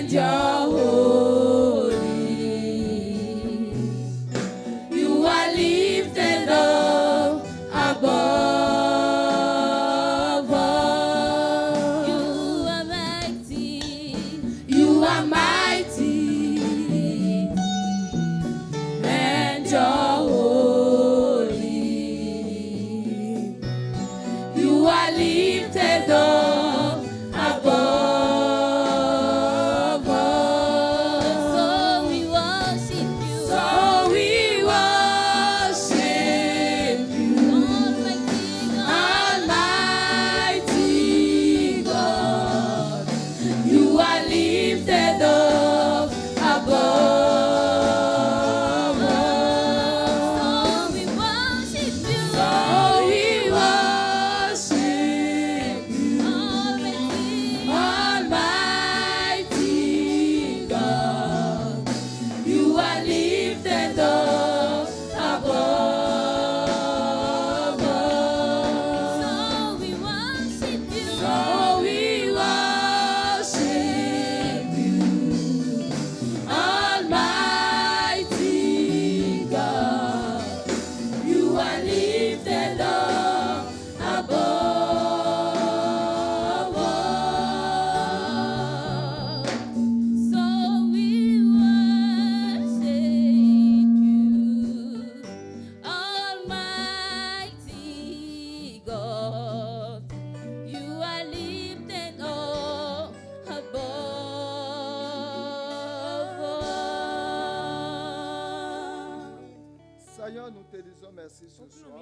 and you're holy. You are lifted up above all. You are mighty. You are mighty. And you're holy. You are lifted up above all. So we worship you. So we worship you. Almighty God. You are lifted up above all. So we worship you. So we worship you. Almighty God. You are lifted up above all. So we worship you. So we worship you. Almighty God. You are lifted up above all. So we worship you, Almighty God. You are lifted up above all. Seigneur, nous te disons merci ce soir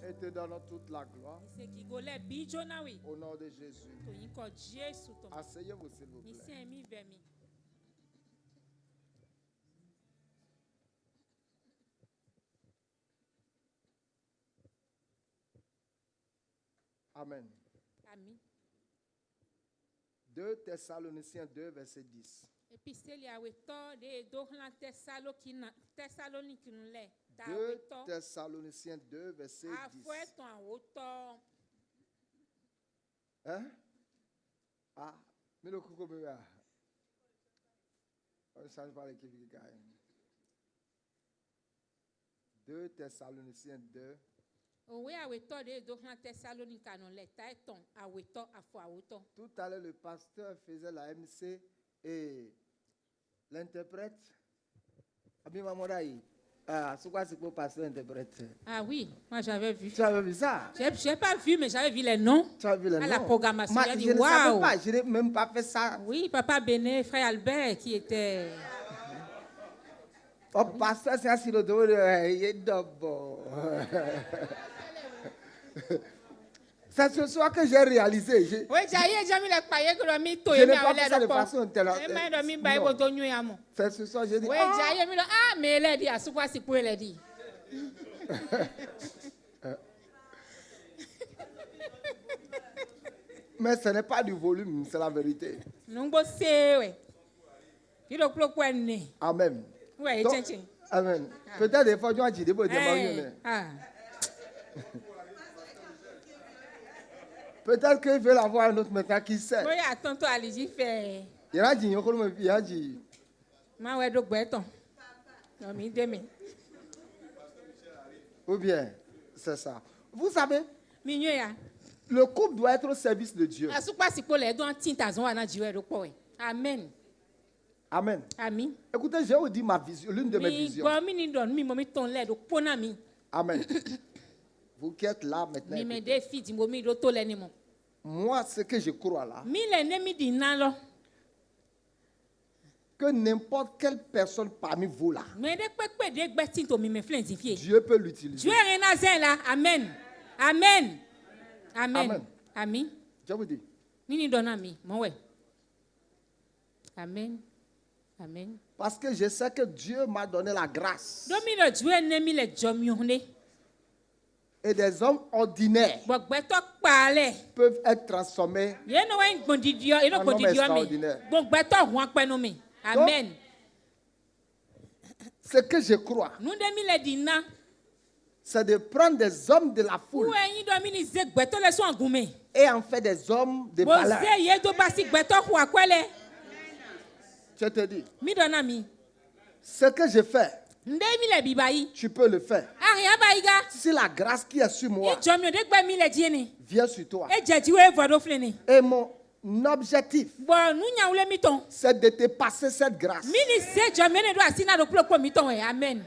et te donnons toute la gloire au nom de Jésus. Asseyez-vous s'il vous plaît. Amen. 2 Thessaloniciens 2, verset 10. Episteli awetɔ de dohla Thessalonique lɛ. 2 Thessaloniciens 2, verset 10. Afɔɛtɔn awotɔ. Hein? Ah, mais le coucou, mais on ne change pas l'équipe qui gagne. 2 Thessaloniciens 2. Owe awetɔ de dohla Thessalonique lɛ. Taetɔn awetɔ afɔ awotɔ. Tout à l'heure, le pasteur faisait la MC et l'interprète. Abimamoraï. Ah, c'est quoi c'est pour pasteur interprète? Ah oui, moi j'avais vu. Tu avais vu ça? Je n'ai pas vu, mais j'avais vu les noms. Tu as vu les à noms? la programmation. Je Dit, ne savais waouh. pas, je n'ai même pas fait ça. Oui, papa Béné, frère Albert qui était. Oh, pasteur, c'est assis le dos, il est d'abord. C'est ce soir que j'ai réalisé. Oui, j'ai mis les paillettes que l'on Je n'ai pas fait ça de façon intelligente. C'est ce soir j'ai dit. Oui, j'ai mis le ah, mais elle a dit, à ce point, c'est pour elle a dit. Mais ce n'est pas du volume, c'est la vérité. Non, c'est oui. Il a plus quoi né. Amen. Oui, Donc, amen. Peut-être des fois, tu as dit des mots. Peut-être qu'il veut avoir un autre maintenant, qui sait. Oui, attends-toi, allez-y, fait. Il y a dit, il y a dit. Ma ouais, donc, béton. Non, mais demain. Ou bien, c'est ça. Vous savez, Mignon, le couple doit être au service de Dieu. Amen. Amen. Amen. Écoutez, je vais vous dire ma vision, l'une de mes visions. Amen. Vous qui êtes là maintenant. Moi, ce que je crois là, que n'importe quelle personne parmi vous là, Dieu peut l'utiliser. Amen. Amen. Amen. Amen. Je vous dis. Amen. Amen. Parce que je sais que Dieu m'a donné la grâce. Et des hommes ordinaires peuvent être transformés en hommes extraordinaires. Amen. Donc, ce que je crois, c'est de prendre des hommes de la foule et en faire des hommes de valeur. Je te dis, Mi dona mi. ce que je fais, Nde mi le bibayi. tu peux le faire. Aria baiga. Si la grâce qui est sur moi I jomio de gba mi le dieni. vient sur toi. E jeji we vodo fleni. Et mon objectif, Bo nu nya ule mi ton. c'est de te passer cette grâce. Mi ni se jomio ne do asina do plo mi ton we. Amen.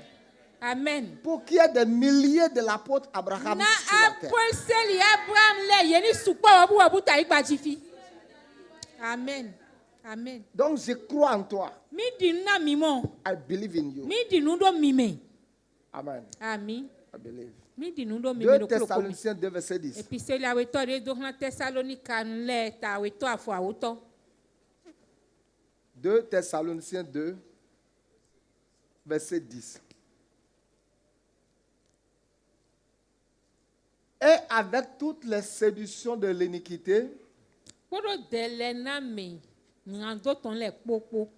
Amen. Pour qu'il y ait des milliers de l'apôtre Abraham Na sur la terre. apol seli Abraham le yeni supo obu obu ta igba jifi. Amen. Amen. Donc je crois en toi. Mi di na mi mo. I believe in you. Mi di nu do mi me. Amen. Amen. I believe. Mi di nu do mi me 2 do plo mi. Thessaloniciens 2, verset 10. Epistele aweto de do hàn Thessalonica nle ta aweto afọ awoto. 2 Thessaloniciens 2, verset 10. Et avec toutes les séductions de l'iniquité, Koro dele na me ngando ton le popo.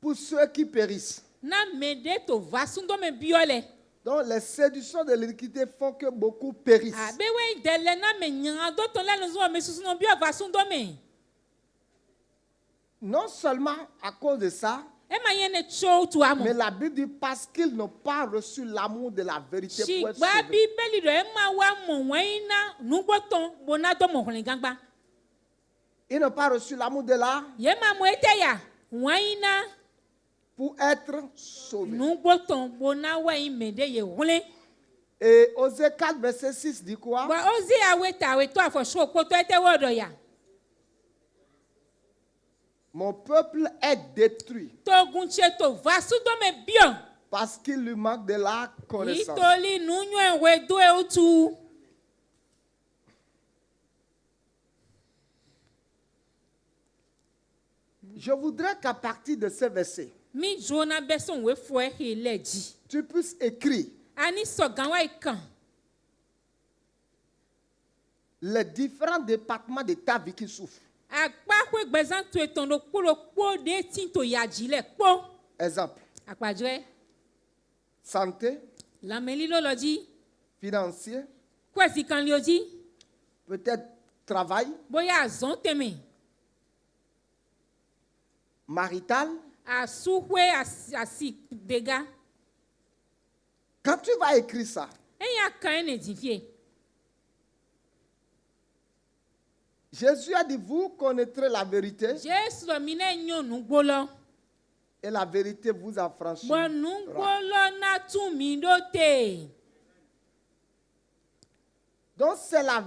pour ceux qui périssent. Na me de to vasundo me biole. Donc les séductions de l'iniquité font que beaucoup périssent. Abe we dele na me ngando ton le nzo me susu no bio vasundo me. Non seulement à cause de ça, E ma yene cho tu amo. mais la Bible dit parce qu'ils n'ont pas reçu l'amour de la vérité Si pour être gba sauvés. bibeli do e ma wa mo weina nugoton bona do mo gangba. Ils n'ont pas reçu l'amour de la Ye ma mo eteya weina pour être sauvés. nugoton bona wei me de ye wule. Et Osée 4, verset 6 dit quoi? Ba ozi aweta aweto afọ so poto ete wodo ya. Mon peuple est détruit Togun cheto vasudo me bio. parce qu'il lui manque de la connaissance. Itoli nunyo enwe do eutu. Je voudrais qu'à partir de ce verset, Mi jona beson we fo e leji. tu puisses écrire Ani so ganwa ikan. les différents départements de ta vie qui souffrent. Agba kwe gbezan to eton do kuro po de tin to yaji le po. Exemple, Apajo e santé, lameli lo loji. financier, Kwesi kan lioji. peut-être travail, Boya azon teme. marital. Asuhwe asi dega. Quand tu vas écrire ça, Eya kan ene divie. Jésus a dit, vous connaîtrez la vérité Jesu mine nyo nugbolo. et la vérité vous Bo affranchira. nugbolo na tun mi dote. Donc c'est la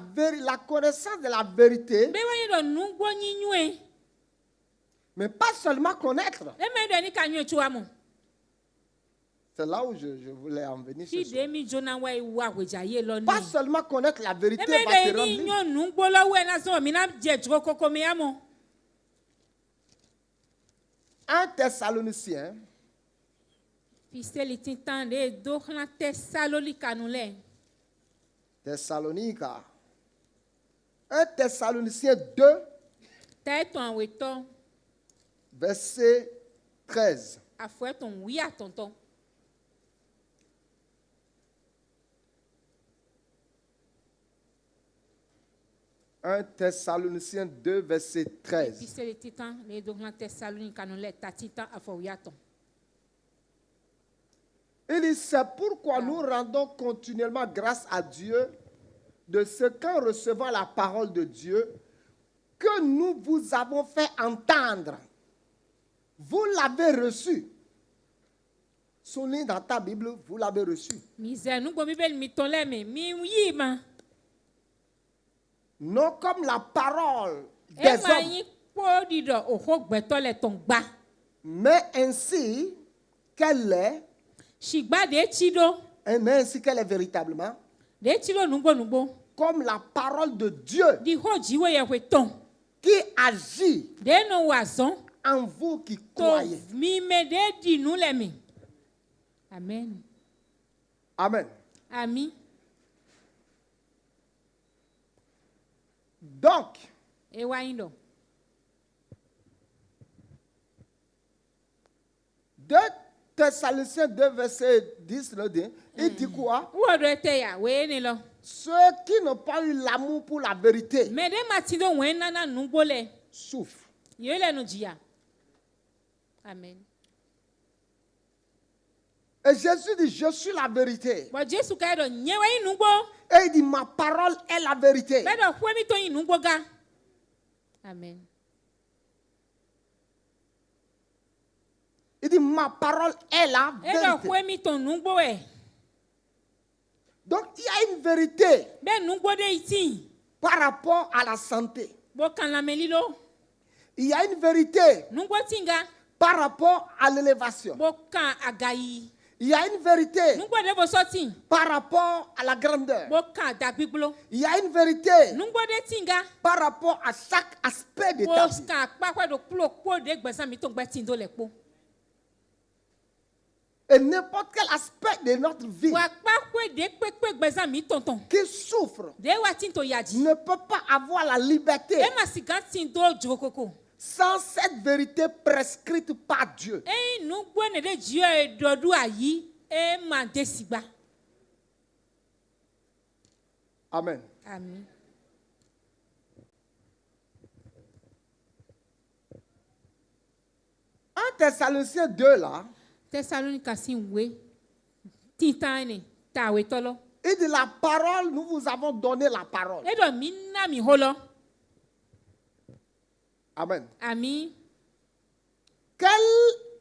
connaissance de la vérité, Be wa do nugbo nyinwe. mais pas seulement connaître. E me do ni ka nyo tu amo. C'est là où je voulais en venir ce Ti soir. de mi jona wa iwa wejaye lo ni. Pas seulement connaître la vérité E me va te do rendre ni libre. nyo nugbolo we na so mi na je dro koko mi amo. 1 Thessaloniciens, Pisteli tintan de do hna Thessalonica nu le. Thessalonica. 1 Thessaloniciens 2, Ta eton aweto verset 13. afo eton wi atonton. « 1 Thessaloniciens 2, verset 13. Pisteli tintan de do hna Thessalonica nu le ta tintan afo wi aton. Il dit, c'est pourquoi nous rendons continuellement grâce à Dieu de ce qu'en recevant la parole de Dieu, que nous vous avons fait entendre. Vous l'avez reçu. Souligne dans ta Bible, vous l'avez reçu. Mi ze nu gbo bibeli mi ton le me mi yi ma. Non comme la parole E des ma hommes, yin po dido oho gbeto le ton gba. mais ainsi qu'elle est, Shigba de chido. mais ainsi qu'elle est véritablement, De chido nugbo. comme la parole de Dieu Di ho jiwe ye weton. qui agit De no wazon. en vous qui To croyez. mi me de di nu le mi. Amen. Amen. Ami. Donc, E wa yin do. 2 Thessaloniciens 2, verset 10, le dit, il dit quoi? Wo do ete ya we ni lo. Ceux qui n'ont pas eu l'amour pour la vérité Me de matido we nana nugbo le. souffrent. Yele no jia. Amen. Et Jésus dit, je suis la vérité. Bo Jesu ka do nyewe inugbo. Et il dit, ma parole est la vérité. Be do hwe mi to inugbo ga. Amen. Il dit, ma parole est la E do vérité. hwe mi to nugbo e. Donc, il y a une vérité Be nugbo de iti. par rapport à la santé. Bo kan la melilo. Il y a une vérité Nugbo tinga. par rapport à l'élévation. Bo kan agayi. Il y a une vérité Nugbo de bo soti. par rapport à la grandeur. Bo kan dagbiglo. Il y a une vérité Nugbo de tinga. par rapport à chaque aspect de Bo ta vie. kan pa kwa do klo ko de gbesa mi to gbe tindo le po. Et n'importe quel aspect de notre vie Wa pa kwa de pe gbesa mi tonton. qui souffre De wa tinto yaji. ne peut pas avoir la liberté E ma siga tindo jokoko. sans cette vérité prescrite par Dieu. E nugbo ne de jio e dodu ayi e ma de sigba. Amen. Amen. En Thessaloniciens 2, là, Thessalonica sinwe. Titane tawe tolo. il dit la parole, nous vous avons donné la parole. E do mi na mi holo. Amen. Ami Quelle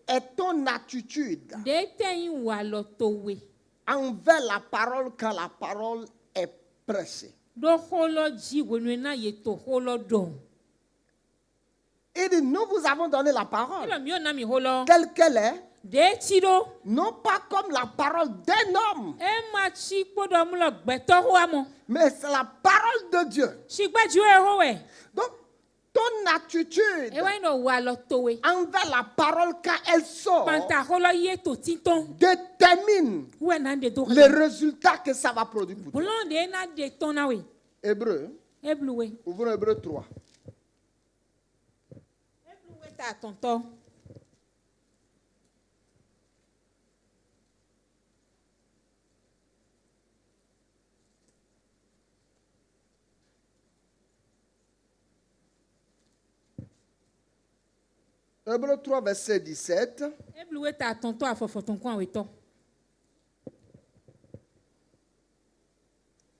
est ton attitude de teyin wa lo towe. envers la parole quand la parole est prêchée? Do holo ji wenu na ye to holo do. Il dit, nous vous avons donné la E parole, do mi o na mi holo. telle qu'elle est, De tiro. non pas comme la parole d'un homme, E ma chi kpodo mu lo gbeto ho amo. mais c'est la parole de Dieu. Shigba ju e ho we. Donc, ton attitude E wa no wa lo towe. envers la parole quand elle sort Panta holo ye to titon. détermine We na de do. les résultats que ça va produire pour toi. Blon de na de ton na we. Hébreu, E blu we. ouvrons Hébreu 3. E blu we ta tonto. Hébreu 3, verset 17. E blu we ta tonto afofo ton kwa we to.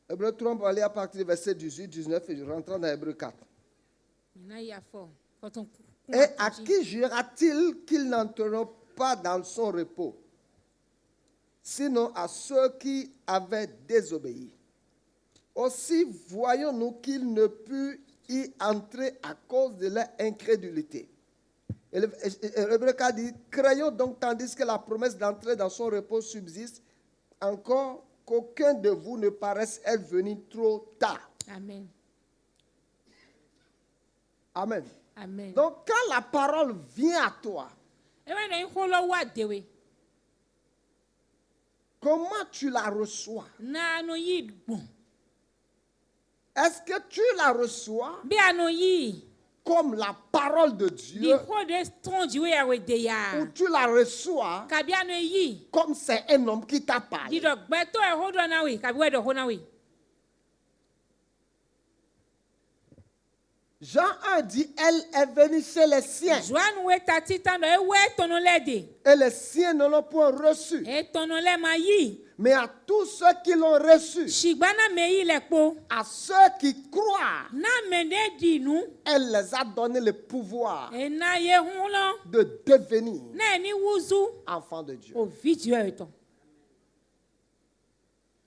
Hébreu 3, on va aller à partir du verset 18, 19 et rentrons dans Hébreu 4. Na ya fo. Foton. Et à qui jura-t-il qu'ils n'entreront pas dans son repos? Sinon à ceux qui avaient désobéi. Aussi voyons-nous qu'ils ne purent y entrer à cause de leur incrédulité. Et Hébreu 4 dit, craignons donc tandis que la promesse d'entrer dans son repos subsiste, encore qu'aucun de vous ne paraisse être venu trop tard. Amen. Amen. Amen. Donc quand la parole vient à toi, E wa no holo wa dewe. comment tu la reçois? Na no yi bon. Est-ce que tu la reçois Bi ano yi. comme la parole de Di Dieu ho de strong ji we ya we de ya. ou tu la reçois Ka bi ano yi. comme c'est un homme qui t'a Di parlé? do gbeto e ho do na we. Ka bi we do ho na we. Jean 1 dit, elle est venue chez les siens Joan we ta titan do e we tono le de. et les siens ne l'ont point reçu. E tono le ma yi. Mais à tous ceux qui l'ont reçu, Shigba na me yi le po. à ceux qui croient, Na me de di nu. elle les a donné le pouvoir E na ye hun lo. de devenir Na ni wuzu. enfants de Dieu. O video e to.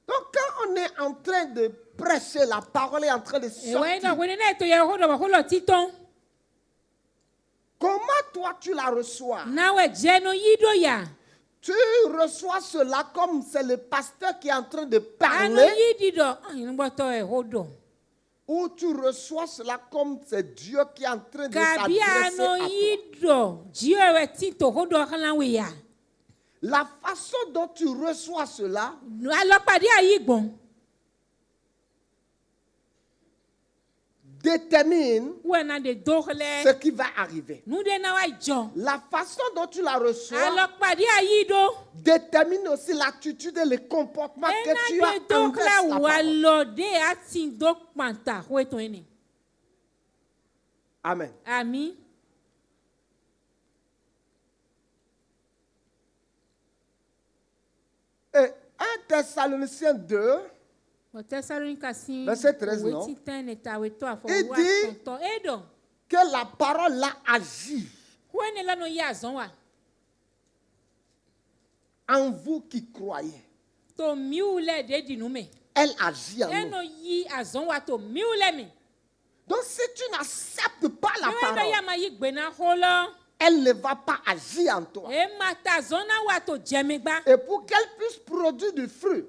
Donc quand on est en train de prêcher, la parole est en train de E we no sortir. we na to ye ho do ba ho lo titon. Comment toi tu la reçois? Na we je no yi do ya. Tu reçois cela comme c'est le pasteur qui est en train de Ano parler, yi di do. Yin bo to e ho do. ou tu reçois cela comme c'est Dieu qui est en train de Kabi s'adresser ano à toi. yi do. Jio we tito ho do kan we ya. La façon dont tu reçois cela Alo pade ayi gbon. détermine We na de do ce le. qui va arriver. Nu de na wa jo. La façon dont tu la reçois Alo pade ayi do. détermine aussi l'attitude et le comportement que tu Ena as de do envers la kla wa parole. lo de atin do panta we to ene. Amen. Ami. Thessaloniciens 2, Verset 13, non? Il dit que la parole l'a agi en vous qui croyez. Elle agit en nous. Donc si tu n'acceptes pas la parole, elle ne va pas agir en toi. Et pour qu'elle puisse produire du fruit,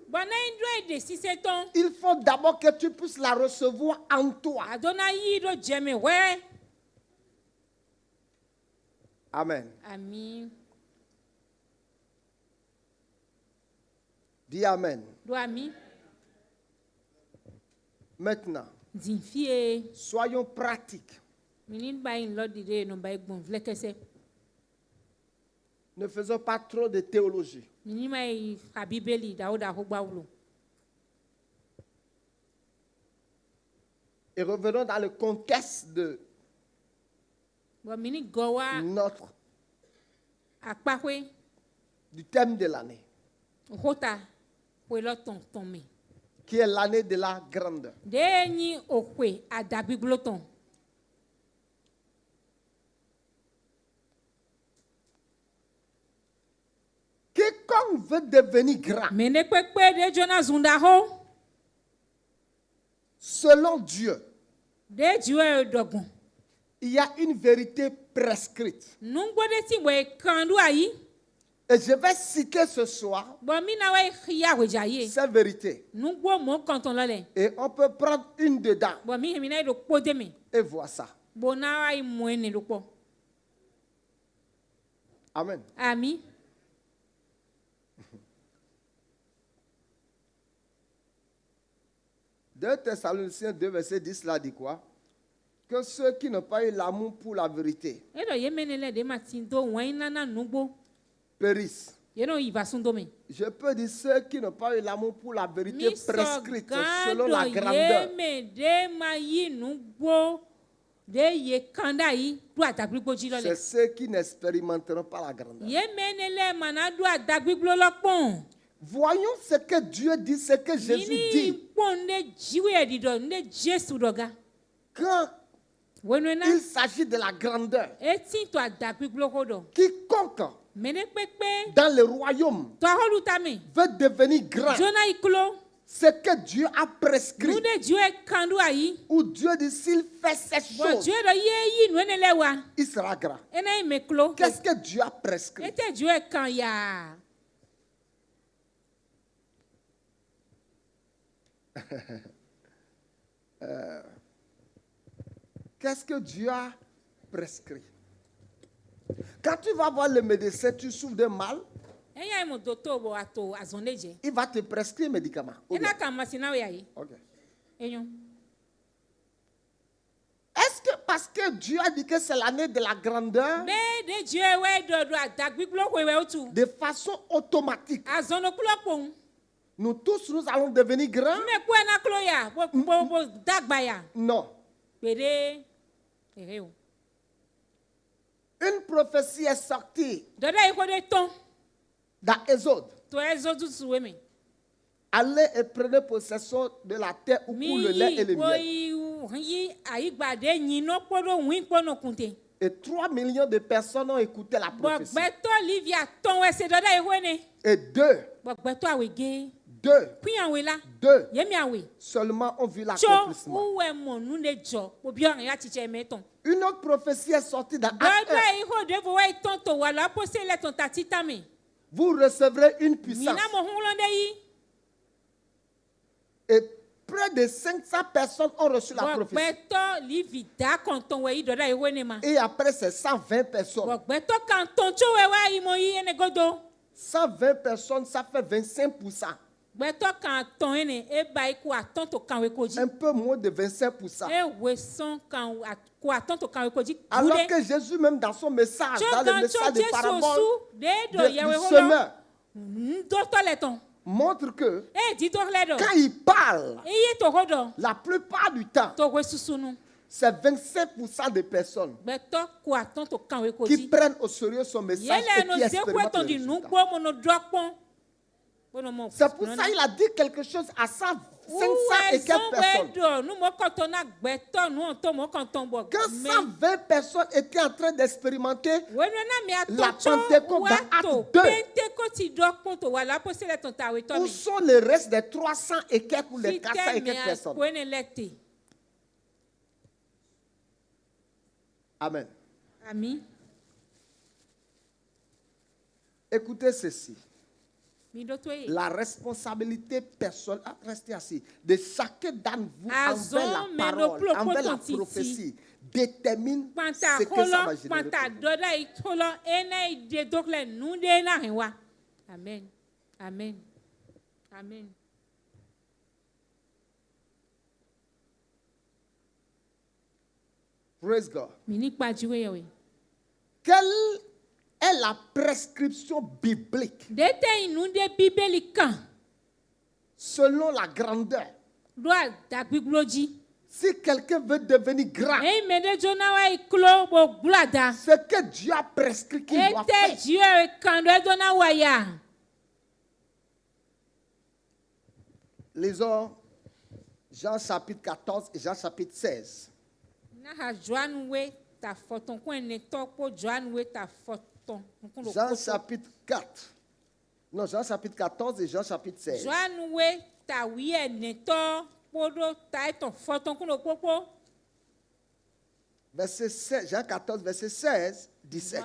il faut d'abord que tu puisses la recevoir en toi. Amen. Amen. Dis Amen. Maintenant, soyons pratiques. Ne faisons pas trop de théologie. Et revenons dans le contexte de du thème de l'année, qui est l'année de la grandeur. Quiconque veut devenir grand, selon Dieu, il y a une vérité prescrite. Et je vais citer ce soir cette vérité. Et on peut prendre une dedans et voir ça. Amen. Amen. 2 Thessaloniciens 2, verset 10, là dit quoi? Que ceux qui n'ont pas eu l'amour pour la vérité périssent. Je peux dire ceux qui n'ont pas eu l'amour pour la vérité prescrite selon la grandeur. C'est ceux qui n'expérimenteront pas la grandeur. Voyons ce que Dieu dit, ce que Jésus dit. Quand il s'agit de la grandeur, quiconque dans le royaume veut devenir grand, ce que Dieu a prescrit, ou Dieu dit s'il fait cette chose, il sera grand. Qu'est-ce que Dieu a prescrit? Qu'est-ce que Dieu a prescrit? Quand tu vas voir le médecin, tu souffres de mal, il va te prescrire un médicament. Okay. Est-ce que parce que Dieu a dit que c'est l'année de la grandeur, de façon automatique, nous tous, nous allons devenir grands? Non. Une prophétie est sortie dans Exode. Allez et prenez possession de la terre où coule le lait et le miel. Et 3 millions de personnes ont écouté la prophétie. Et deux seulement ont vu l'accomplissement. Une autre prophétie est sortie dans Actes 1. Vous recevrez une puissance. Et près de 500 personnes ont reçu la prophétie. Et après, c'est 120 personnes. 120 personnes, ça fait 25%. Un peu moins de 25%. Alors que Jésus, même dans son message, dans le message de parabole du semeur, montre que quand il parle, la plupart du temps, c'est 25% des personnes qui prennent au sérieux son message et qui expérimentent le résultat. C'est pour ça qu'il a dit quelque chose à 500 et quelques personnes. Quand 120 personnes étaient en train d'expérimenter la Pentecôte dans Acte 2, où sont les restes des 300 et quelques ou les 400 et quelques personnes? Amen. Amen. Écoutez ceci. La responsabilité personnelle, restez assis, de chacun d'entre vous envers la parole, envers la prophétie, détermine ce que ça va générer. Amen. Amen. Amen. Praise God. Amen. Quelle est la prescription biblique selon la grandeur? Si quelqu'un veut devenir grand, ce que Dieu a prescrit qu'il doit faire. Lisons Jean chapitre 14 et Jean chapitre 16. Jean chapitre 4. Non, Jean chapitre 14 et Jean chapitre 16. Verset 16, Jean 14, verset 16, 17.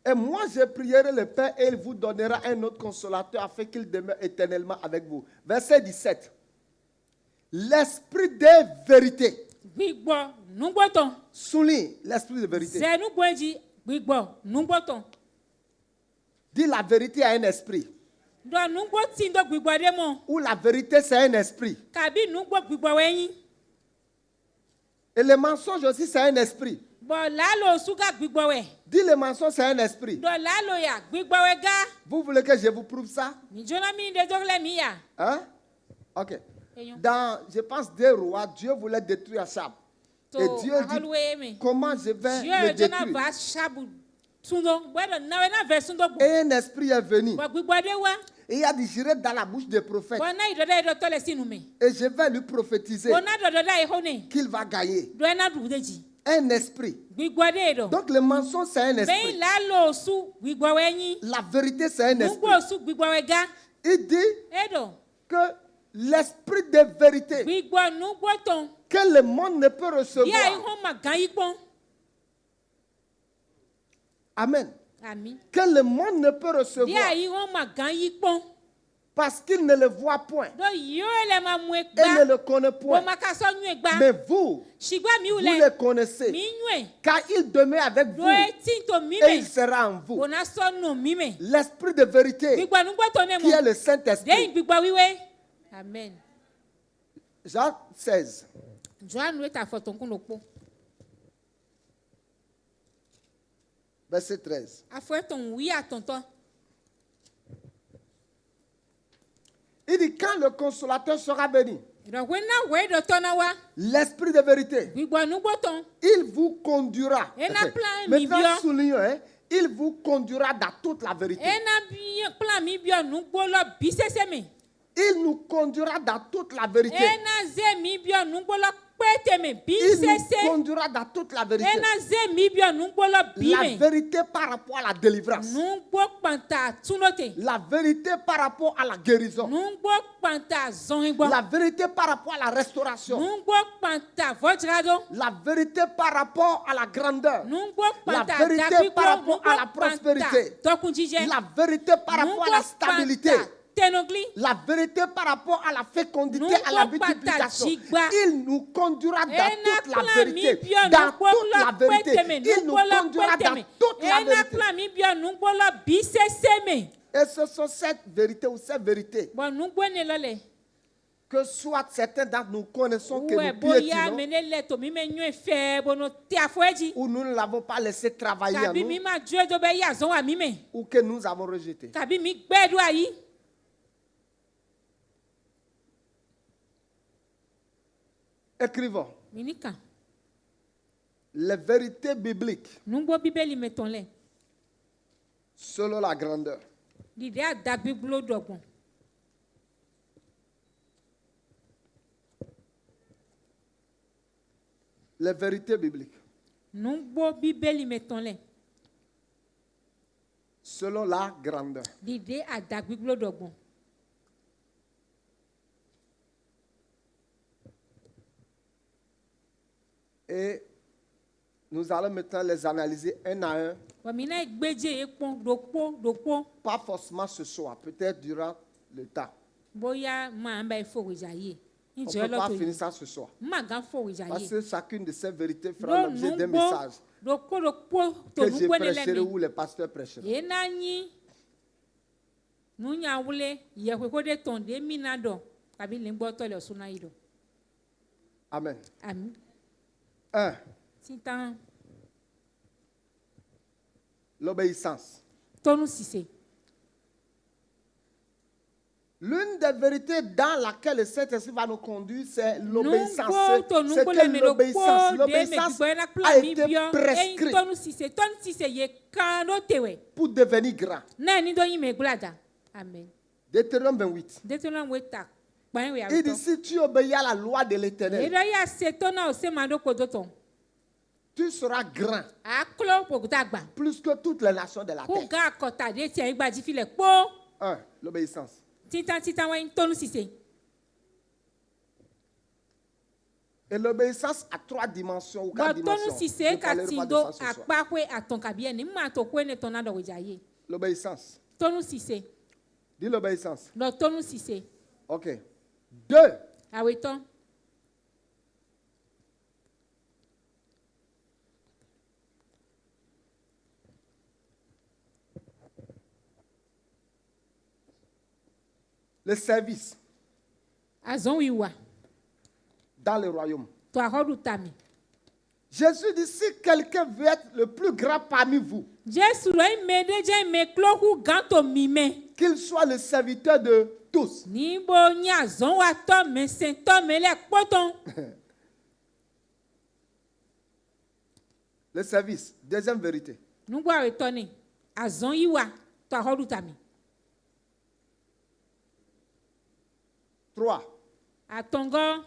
Et moi, je prierai le Père et il vous donnera un autre consolateur afin qu'il demeure éternellement avec vous. Verset 17. L'esprit de vérité. Souligne l'esprit de vérité. Dis la vérité à un esprit. Ou la vérité c'est un esprit. Et le mensonge aussi c'est un esprit. Dis le mensonge c'est un esprit. Vous voulez que je vous prouve ça? Hein? Ok. Dans, je pense, 2 rois, Dieu voulait détruire Achab. Et Dieu dit, comment je vais le détruire? Et un esprit est venu. Et il a dit, j'irai dans la bouche des prophètes. Et je vais lui prophétiser qu'il va gagner. Un esprit. Donc le mensonge c'est un esprit. La vérité c'est un esprit. Il dit que l'esprit de vérité que le monde ne peut recevoir. Amen. Que le monde ne peut recevoir. Parce qu'il ne le voit point. Et ne le connaît point. Mais vous, vous le connaissez. Car il demeure avec vous. Et il sera en vous. L'esprit de vérité qui est le Saint-Esprit. Amen. Jean 16. Verset 13. Il dit quand le consolateur sera venu, l'esprit de vérité, il vous conduira. Maintenant soulignons, hein, il vous conduira dans toute la vérité. Il nous conduira dans toute la vérité. Il nous conduira dans toute la vérité. La vérité par rapport à la délivrance. La vérité par rapport à la guérison. La vérité par rapport à la restauration. La vérité par rapport à la grandeur. La vérité par rapport à la prospérité. La vérité par rapport à la stabilité. La vérité par rapport à la fécondité, à la multiplication. Il nous conduira dans toute la vérité. Dans toute la vérité. Il nous conduira dans toute la vérité. Et ce sont cette vérité ou cette vérité que soit certains d'entre nous connaissons que nous piétinons, ou nous ne l'avons pas laissé travailler en nous, ou que nous avons rejeté. Écrivons. Les vérités bibliques selon la grandeur. Dide adagbe glo dogbon. Les vérités bibliques, Nungbo bibeli metonle. selon la grandeur. Dide adagbe glo dogbon. Et nous allons maintenant les analyser un à un, Wamina egbeje ekpon dokpo. pas forcément ce soir, peut-être durant le temps. Boya ma amba ifo wijaye. On ne Injo peut pas loto. finir ça ce soir. Ma gan fo Parce wijaye. que chacune de ces vérités fera Do l'objet d'un nungbo message dokpo to que je nungbo ne prêcherai lemi. ou les pasteurs prêcheront. Enanyi nunya wule yehwe kode ton de minado kabi lingbo to le suna ido. Amen. Ami 1. titan L'obéissance. tonu sise. L'une des vérités dans laquelle le Saint-Esprit va nous conduire, c'est l'obéissance. Nungbo to C'est nungbo que le me l'obéissance, dokpo de me l'obéissance bibo na a plan mi été bio. E prescrite tonu sise ye kando tewe. pour devenir grand. Na ni do yin me glada. Amen. Deutéronome 28. Deutéronome weta. Kpan we Il dit, ato. si tu obéis à la loi de l'Éternel, Edo ya setona o se mando kodoton. tu seras grand, Aklo pokuta gba. plus que toutes les nations de la Ku terre. ga kota de ti igba ji file po. 1. L'obéissance. Titan wa tonu sise. Et l'obéissance a 3 dimensions ou 4 Bo dimensions. tonu sise Je ne ka parlerai pas de tindo ça ce soir. akpa kwe aton kabie ni ma to kwe ne tonado wijaye. L'obéissance. Tonu sise. Dis l'obéissance. Do tonu sise. OK. 2. Aweton. Le service Azon wiwa. dans le royaume. To ahodu tami. Jésus dit, si quelqu'un veut être le plus grand parmi vous, Jesu lo imede je me kloku ganto mime. qu'il soit le serviteur de tous. Ni bo nya zon wa to me se to me le poton. Le service. Deuxième vérité. Nungbo awetoni. Azon yiwa to ahodu tami. 3. Atongo.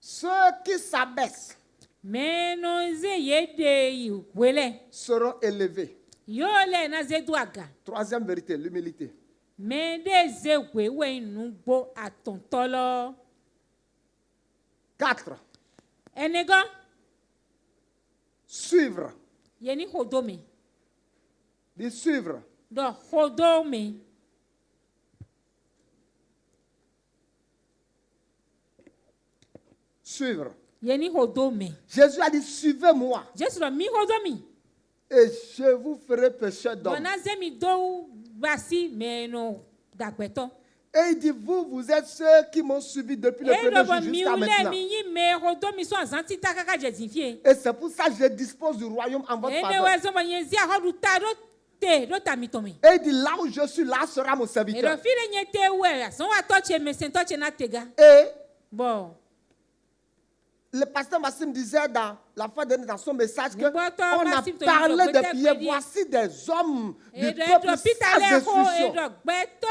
Ceux qui s'abaissent Meno ze yede iwele. seront élevés. Yo le na ze duaga. Troisième vérité, l'humilité. Mende ze wewe nungbo atontolo. 4. Enego Suivre. yeni hodome. Dis suivre. Do hodome. Suivre. Yeni hodome. Jésus a dit, suivez-moi Jesu lo mi hodomi. et je vous ferai pécher d'hommes. Bona ze mi do basi meno dagbeto. Et il dit, vous êtes ceux qui m'ont suivi depuis le E premier do jour mi jusqu'à ule maintenant. mi yi me hodomi so azanti takaka jezifie. Et c'est pour ça que je dispose du royaume en votre Ene faveur. wezo mo yezi ahodu ta do te do tamitomi. Et il dit, là où je suis, là sera mon E do serviteur. file nyete we son wa toche me sen toche na tega. Et Bon. le pasteur Massim disait dans la fin de dans son message que Nous portons on a Massim Tony parlé Lopez, de prière. Tony. Voici des hommes du E do peuple pita sans le ho e instruction. do gbeto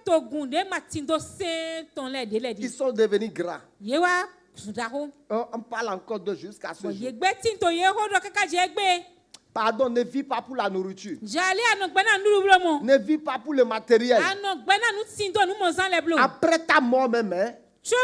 to gunde matindo se ton le de le Ils di. sont devenus grands. Ye wa sudaho. On parle encore de jusqu'à ce Bon jour. ye gbetin to ye ho do kaka je gbe. Pardon, ne vis pas pour la nourriture. Jali ano gbena nuru blo mo. Ne vis pas pour le matériel. Ano gbena nu tindo nu mo zan le blo. Après ta mort même, hein, Cho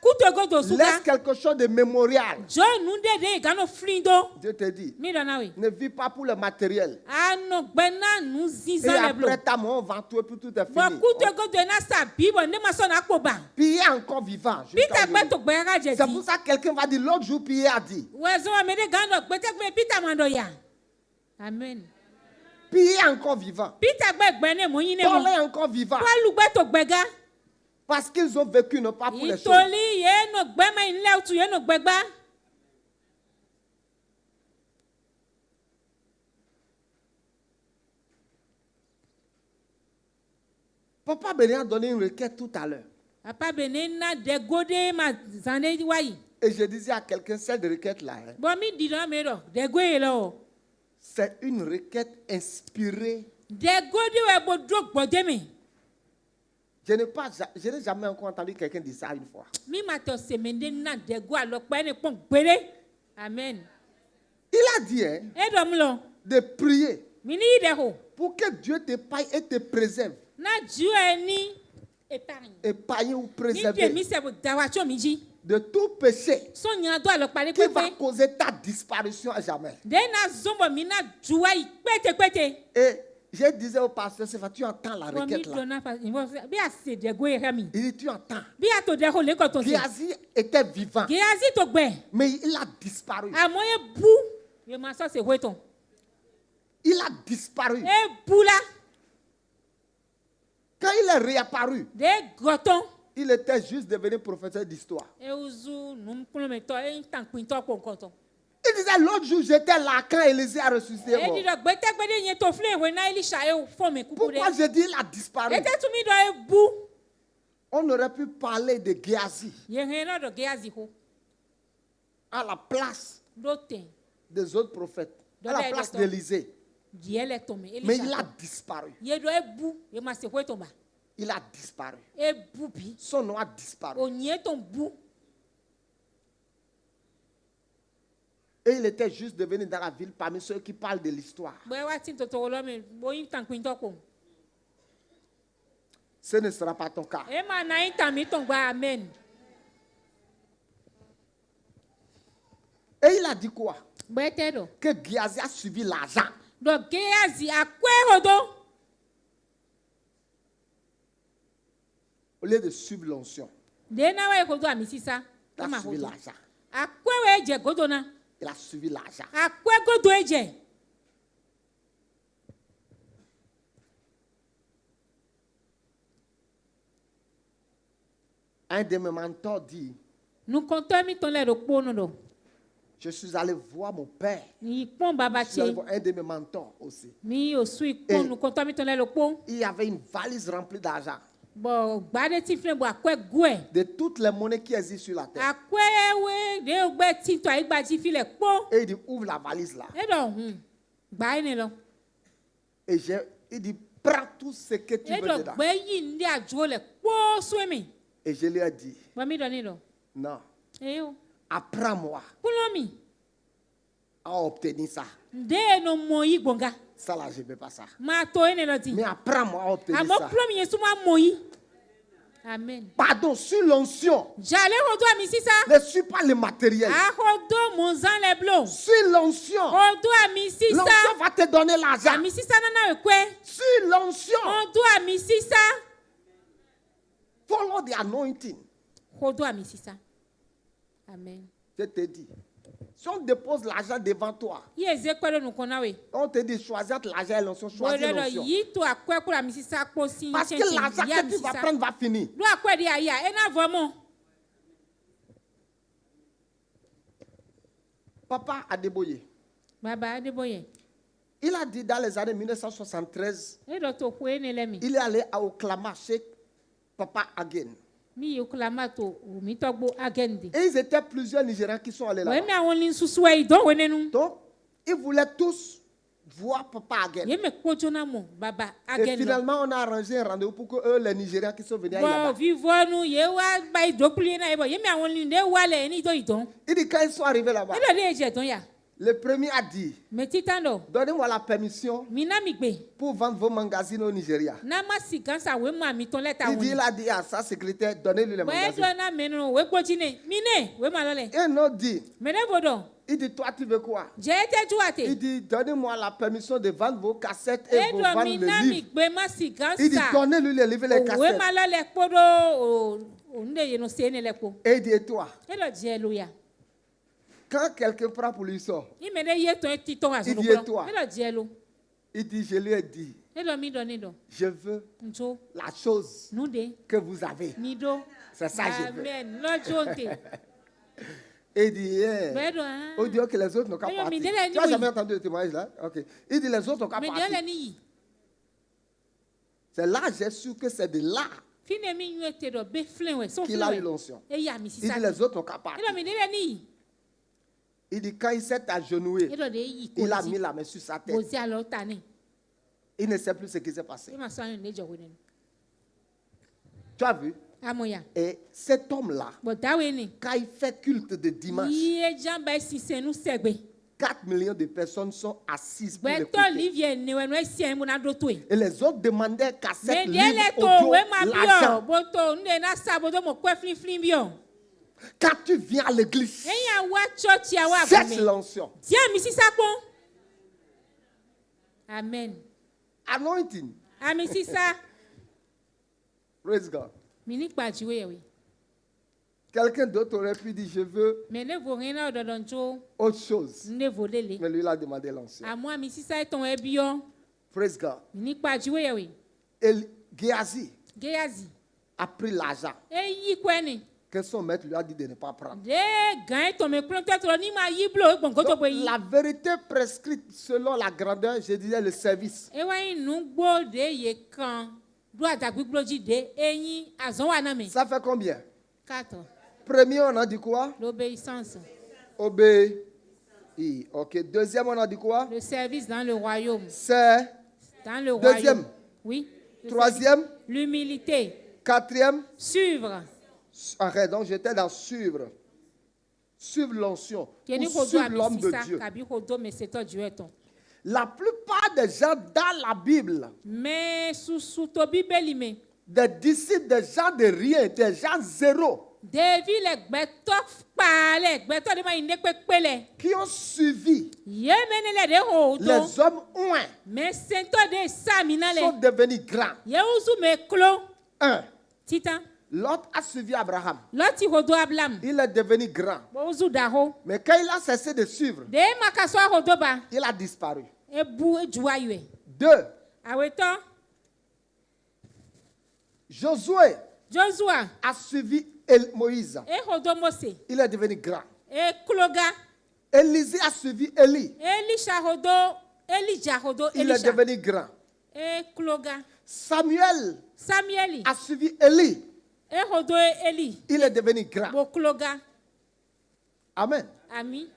kuto go do suga. laisse quelque chose de mémorial. Jo nu de gano flindo. Dieu te dit, Mi do na we. ne vis pas pour le matériel. Ano gbena nu Et zizan le blo. après ta mort, on va tout et puis tout est Bo fini. kuto go do na sa bibo ne ma so na ko ba. Piller encore vivant. jusqu'à Peter aujourd'hui. gbeto gbera je C'est di. pour ça que quelqu'un va dire, l'autre jour, Pierre a dit. Wezo wa mede gando gbete gbe Peter mando ya. Amen. Pierre est encore vivant. Peter gbe ne mo yin ne Paul mo. est encore vivant. Paul gbeto gbega. Parce qu'ils ont vécu, non pas pour les choses. Itoli ye no gbe ma in le tu ye no gbegba. Papa Béni a donné une requête tout à l'heure. Apa bene na de gode ma zane wayi. Et je disais à quelqu'un, cette requête-là, hein, Bon mi di do me do de goye lo. c'est une requête inspirée. De gode we bo do gbode me. Je n'ai jamais encore entendu quelqu'un dire ça une fois. Mi ma to semende na de go alo pe ni pon gbere. Amen. Il a dit hein, E do mlo. de prier Mi ni de ho. pour que Dieu t'épargne et te préserve. Na ju eni épargne. Épargner ou Ni de préserver mi se bo dawa cho mi ji. de tout péché So nya do alo pare qui va pepe. causer ta disparition à jamais. De na zombo mi na juwa yi pete. Et je disais au pasteur, c'est tu entends la Bon mi requête do là. na pa. Bi a se de goye rami. Il dit, tu entends. Bi a to de ho le ko to se. Géasi était vivant, Géasi to gbe. mais il a disparu. Amoye bu. Ye ma so se weton. Il a disparu. E bu la. Quand il est réapparu, De goton. il était juste devenu professeur d'histoire. E uzu num kulo me to e tan pin to ko nkoton. Il disait, l'autre jour, j'étais là quand Élisée a ressuscité. E mort. di do gbe te gbe de yen to fle we na Elisha e fo me kuku de. Pourquoi je dis il a disparu? E te tu mi do e bu. On aurait pu parler de Géasi Ye hen no do Géasi ho. à la place Do ten. des autres prophètes, à la place d'Élisée. Di ele to me Mais Elisha. il a disparu. Ye do e bu. Ye ma se weton ba. Il a disparu. E bu bi. Son nom a disparu. O nye ton bu. Et il était juste devenu dans la ville parmi ceux qui parlent de l'histoire. Bo wa tin to to lo me bo yin tan pin to ko. Ce ne sera pas ton cas. E ma na yin tan mi ton gba amen. Et il a dit quoi? Bo te do. Que Géasi a suivi l'argent. Do Géasi akwe hodo. Au lieu de suivre l'onction. De na wa hodo ami sisa. Il Ma a suivi hodo. l'argent. Akwe we je godo na. Il a suivi l'argent. Akwe godo eje. Un de mes mentors dit, Nu konto mi ton le do pono do. je suis allé voir mon père. Ni pon baba Je suis allé che. voir un de mes mentors aussi. Mi o sui pon nu konto mi ton le do pon. Il y avait une valise remplie d'argent. Bo gbade ti fle bo akwe gwe. De toutes les monnaies qui existent sur la terre. Akwe we de o gbe ti to ai gba ti fi le pon. Et il dit, ouvre la valise là. E do gba ene lo. Et il dit, prends tout ce que tu E veux do dedans. gbe yi ndi ajo le po swemi. Et je lui ai dit, Bo mi do ni do. non, E yo. apprends-moi Kulo mi. à obtenir ça. De no mo yi gbonga. Ça là, je ne veux pas ça. Ma to ene lo di. Mais apprends-moi à obtenir Amo ça. kulo mi yesu ma mo yi. Amen. Pardon, sur l'onction. Jale hodo ami sisa. Ne suis pas le matériel. Ahodo monzan le blo. Sur l'onction. Hodo ami sisa. L'onction va te donner l'argent. Ami sisa nana ekwe. Sur l'onction. Hodo ami sisa. Follow the anointing. Hodo ami sisa. Amen. Je te dis. Si on dépose l'argent devant toi, Ye zekwe no kona we. on te dit choisis entre l'argent et l'onction, choisis Bodo l'onction. yi to akwe kula ami sisa ko si. Parce que l'argent que tu vas prendre va finir. Do akwe di aya ena vomo. Papa Adeboye, Baba adeboye. il a dit dans les années 1973, E do to kwe ne le mi. il est allé à Oklahoma chez Papa Hagen. Mi yoklama to mi to gbo agende. Et ils étaient plusieurs Nigériens qui sont allés We là-bas. mi awon lin susu e don we nenu. Donc, ils voulaient tous voir Papa Hagen. Ye me kojo na mo baba Et agende. finalement, on a arrangé un rendez-vous pour que eux, les Nigériens qui sont venus aller Bo là-bas. vivonu ye wa ba idokuli na e bo ye mi awon lin de wa le ni do idon. Il dit quand ils sont arrivés là-bas, E do de eje don ya. le premier a dit, Me titando. donnez-moi la permission Mi na mi gbe. pour vendre vos magazines au Nigeria. Na ma sigansa we ma mi ton leta Il dit, won. il a dit à sa secrétaire, donnez-lui les We do magazines. na menu we gboji ne. Mi ne we ma lole. Et un autre dit, Me ne bodo. il dit, toi tu veux quoi? Je te Il juate. dit, donnez-moi la permission de vendre vos cassettes et E vos do vendre mi les na mi livres. gbe ma Il dit, sigansa. donnez-lui les livres et les We cassettes. ma lole podo o nde ye no se ne le po. Et il dit, et toi, E do je lo ya. quand quelqu'un prend pour lui sort, I me ne ye ton titon aso Il no dit, kro. et toi? E do je lo. il dit, je lui ai dit, E do mi do ni do. je veux Njo la chose nu de que vous avez. ni do. C'est ça que je veux. Amen. Lojo nte. Et il dit, yeah. Be do ah. On dit que les autres n'ont qu'à Mais partir. mais dès Tu la n'as nuit. jamais entendu le témoignage là? Ok. Il dit, les autres n'ont qu'à Me de partir. le ni. C'est là, j'ai su que c'est de là Fine mi nyu ete do be flen we so qu'il a eu flen. l'onction. E ya mi Il sisa. dit les autres n'ont qu'à partir. E do mi de ni. Il dit quand il s'est agenouillé, E do de yi il a ko mis di. la main sur sa tête. Bozi alo tani. Il ne sait plus ce qui s'est passé. E ma so anu ne jo wenen. Tu as vu? Amoya. Et cet homme-là, Bo dawe ni. quand il fait culte de dimanche, Iye jamba sise nu segbe. 4 millions de personnes sont assises pour Gbe to l'écouter. livie ne we no esi mo na do to e. Et les autres demandaient cassette, Me livre, dele to audio, we ma bio. l'argent. Bo to nde na sabo do mo kwe flin bio. Quand tu viens à l'église, E ya wa church ya wa cherche gome. l'onction. Tia mi sisa pon. Amen. Anointing. Ami sisa. Praise God. Mi ni pajiwe ye we. Quelqu'un d'autre aurait pu dire, je veux Me ne vo rin na do don jo. autre chose. Ne vo lele. Mais lui, il a demandé l'onction. Amo ami sisa eton e bio. Praise God. Mi ni pajiwe ye we. Et Géasi Geazi. a pris l'argent E yi kweni. que son maître lui a dit de ne pas prendre. De gan to me klon tetro ni ma yi blo gbon ko to Donc, bo yi. la vérité prescrite selon la grandeur, je disais le service. E wa inu gbo de ye kan. Do adagbigbo ji de eyin azon wa na me. Ça fait combien? 4. Premier, on a dit quoi? L'obéissance. Obéir. Ok. Deuxième, on a dit quoi? Le service dans le royaume. C'est. Dans le Deuxième. royaume. Oui. Le Troisième. service. L'humilité. Quatrième. Suivre. Arrête, donc j'étais dans suivre. Suivre l'onction. Keni Ou kodo suivre l'homme de amisisa Dieu. kabi kodo me seto jueton. La plupart des gens dans la Bible, Mais sous to bibeli me. des disciples, des gens de rien, des gens zéro, Devi le gbeto pa le gbeto de ma inde pepele. qui ont suivi Ye menele de hodo. les hommes ouins, Mais sento de samina sont le. devenus grands. Ye uzu me klo. Un, Titan. l'autre a suivi Abraham. Loti hodo ablam. Il est devenu grand. Bo uzu daho. Mais quand il a cessé de suivre, De makaso hodo ba. il a disparu. Ebu ejuwa yue. Deux, Aweto. Josué Joshua. a suivi Moïse. E hodo Mose. Il est devenu grand. E kloga. Élisée a suivi Élie. Elisha hodo. Elijah hodo Il est Elisha. devenu grand. E kloga. Samuel Samueli. a suivi Élie. E hodo Eli. Il est devenu grand. Bo kloga. Amen. Ami.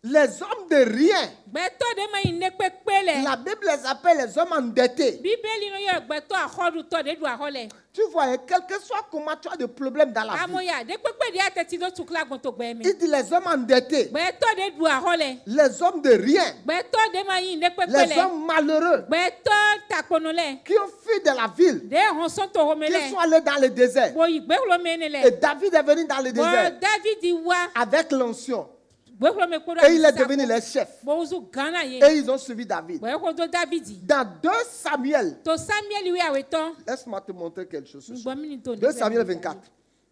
Les hommes de rien, Gbeto de ma ine pepele. la Bible les appelle les hommes endettés. Bibeli no yo gbeto ahodu to de du ahole. Tu vois, et quel que soit comment tu as de problèmes dans la vie, Amoya de pepe de ateti do tukla gonto gbe mi. il dit les hommes endettés, Gbeto de du ahole. les hommes de rien, Gbeto de ma ine les pepele. hommes malheureux Gbeto takonole. qui ont fui de la ville, De honson to qui homele. sont allés dans le désert. Bo igbe lo Et menele. David est venu dans le Bo désert David iwa. avec l'onction. Bo lo me kodo. Et il est devenu le chef. Bo uzu Ghana ye. Et ils ont suivi David. Bo hodo David. Dans 2 Samuel, To Samuel wi aweto. laisse-moi te montrer quelque chose. ce soir. Ngbo mini to. 2 Samuel 24.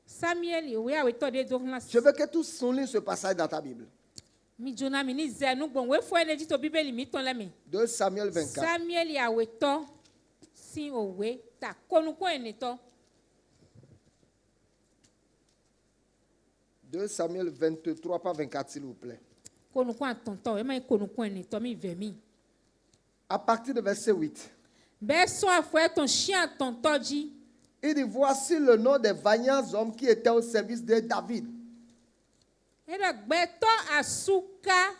Samuel wi aweto de do hlas. Je veux que tu soulignes ce passage dans ta Bible. Mi jona mi ni zenu gbon we fo ene ji to bibeli mi ton le mi. 2 Samuel 24. Samuel ya weto si owe ta konu ko eni to. 2 Samuel 23, pas 24, s'il vous plaît. Konu ko atonto e ma konu ko eni to mi ve mi. À partir de verset 8. Be so afo e ton chien atonto ji. Il dit, voici le nom des vaillants hommes qui étaient au service de David. E do gbeto asuka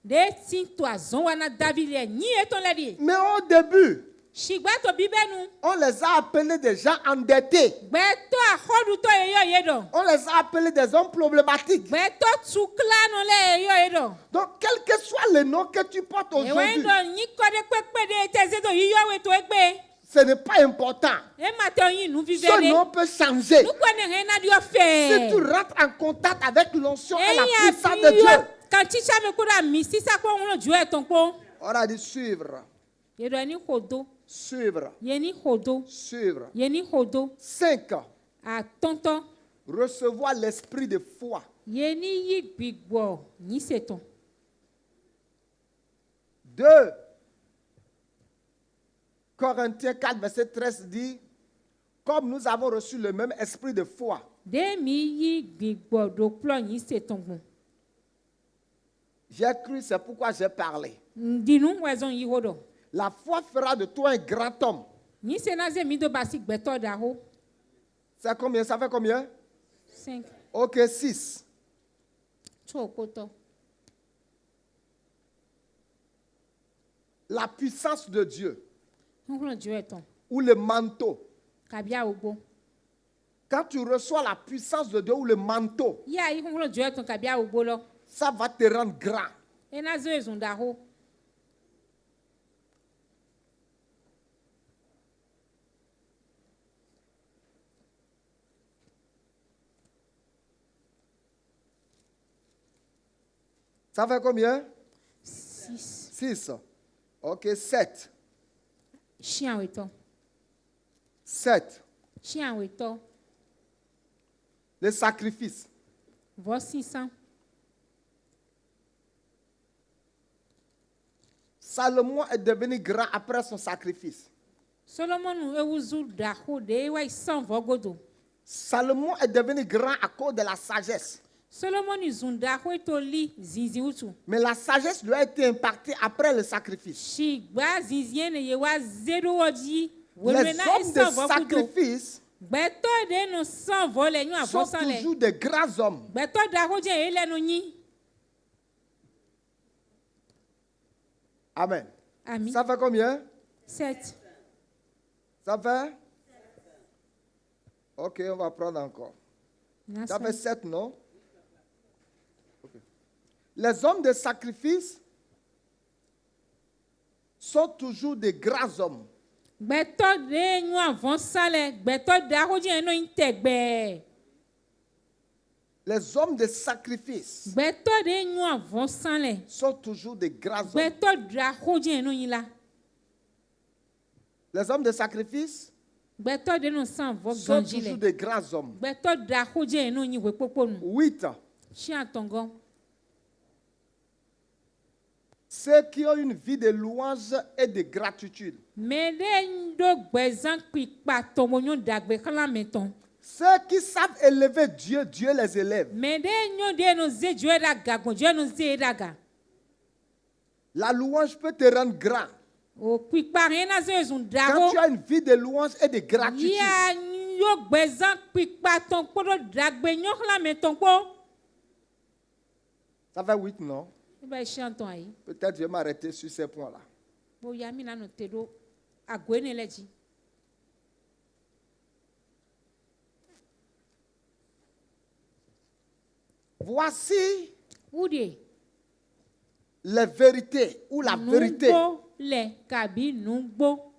de tin to azon wana David le ni e ton le di. Mais au début, Shigba to bibenu. on les a appelés des gens endettés. Gbeto ahodu to e yo ye do. On les a appelés des hommes problématiques. Gbeto tukla no le yo ye do. Donc, quel que soit le nom que tu portes E we aujourd'hui, do ni ko de pepe de teze do yiyo we to egbe. ce n'est pas important. E ma te yin nu Ce vivere. nom peut changer. Nou ko ne rena dio fe. Si tu rentres en contact avec l'onction et la Eya puissance de biyo Dieu, kan chicha me kura mi sisa ko won ju e ton ko. on a dit suivre, Ye do ni hodo, suivre, ye ni hodo, suivre. ye ni hodo. 5. A tonton, Recevoir l'esprit de foi. ye ni yi gbigbo ni seton. 2. Corinthiens 4, verset 13 dit, comme nous avons reçu le même esprit de foi, De mi yi gbigbo do plo ni seton gun. j'ai cru, c'est pourquoi j'ai parlé. Ndinu wezon yi hodo. La foi fera de toi un grand homme. Ni se na ze mi do basi gbeto da ho. C'est combien? Ça fait combien? 5. Ok, 6. Tso koto. La puissance de Dieu Nkolo Dieu est ton. ou le manteau. Kabia obo. Quand tu reçois la puissance de Dieu ou le manteau, Ya yi nkolo Dieu est ton kabia obo lo. ça va te rendre grand. Ena zo ezundaro. Ça fait combien? 6. 6. Ok, 7. Chien weton. 7. Chien weton. Le sacrifice. Vo 600. Salomon est devenu grand après son sacrifice. Solomon ewuzu daho de wa 100 vogodo. Salomon est devenu grand à cause de la sagesse. Solomon izunda ho etoli zinzi utu. Mais la sagesse lui a été impartée après le sacrifice. Shi gba zinzi ne ye wa 0 oji. Les hommes de sacrifice Beto de no 100 vole nyu sont avon le. toujours des grands hommes. Beto daho je ele no nyi. Amen. Ami. Ça fait combien? 7. Ça fait? Ok, on va prendre encore. Ça fait 7, non? Ok. Les hommes de sacrifice sont toujours des grands hommes. Beto de nyu avon sale. Beto daho je no integbe. Les hommes de sacrifice Beto de nyu avon sale. sont toujours des grands hommes. Beto daho je no yila. Les hommes de sacrifice Beto de no 100 vo sont ganjile. toujours des grands hommes. Beto daho je no nyi we poponu. 8. Chien tongon. Ceux qui ont une vie de louange et de gratitude. Mede ndo gbezan pipa tomonyo dagbe kala meton. Ceux qui savent élever Dieu, Dieu les élève. Mede nyo de no ze Dieu daga gon Dieu no ze daga. La louange peut te rendre grand. O pipa rien na ze zun Quand dago. tu as une vie de louange et de gratitude, Ya nyo gbezan pipa ton podo dagbe nyo kala meton po. ça fait 8, non? Ba chanton ayi. Peut-être je vais m'arrêter sur ces points-là. Bo ya mi na no tedo agwene leji. Voici Ude. les vérités ou la vérité Nungbo le kabi nungbo.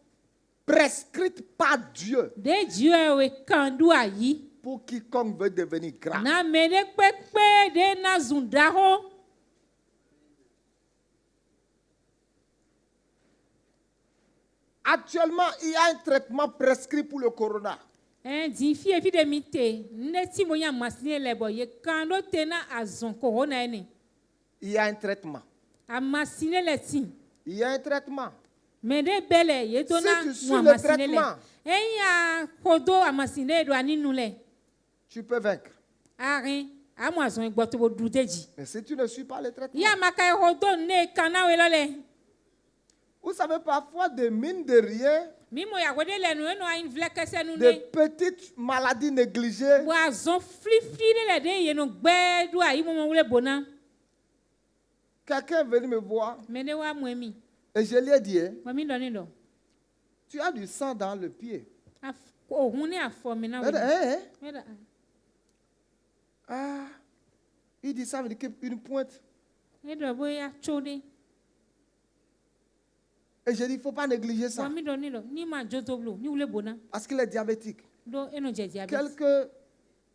prescrite par Dieu De Dieu we kandu ayi. pour quiconque veut devenir grand. Na mede pepe de na zundaho. Actuellement, il y a un traitement prescrit pour le corona. Di fi efi de mite. Ne ti mo ya masine lebo ye kando tena azon corona ene. Il y a un traitement. A masine le ti. Il y a un traitement. Mede bele ye to na Si tu suis mo le masine le. traitement, Eya kodo a masine do aninu le. tu peux vaincre. Arin a mo azon igbo to bo dudeji. Mais si tu ne suis pas le traitement, Ya makai hodo ne kana we lole. vous savez, parfois, de mine de rien, Mimo ya wede le no eno ain vlekese nu des ne. petites maladies négligées, Bo azon fli le de ye no gbe do ayi mo wule bona. quelqu'un est venu me voir Mede wa mwemi. et je lui ai dit, hein, Mwemi do ni do. tu as du sang dans le pied. Ohun ni afọ mi na Elle dit, hein, hein? Meda. Ah, il dit ça veut dire qu'une pointe. Edo boya chode. Et je dis, il ne faut pas négliger ça. Mwemi do ni do. Ni ma joto blu. Ni wule bona. Parce qu'il est diabétique. Do eno je diabetes. Quelques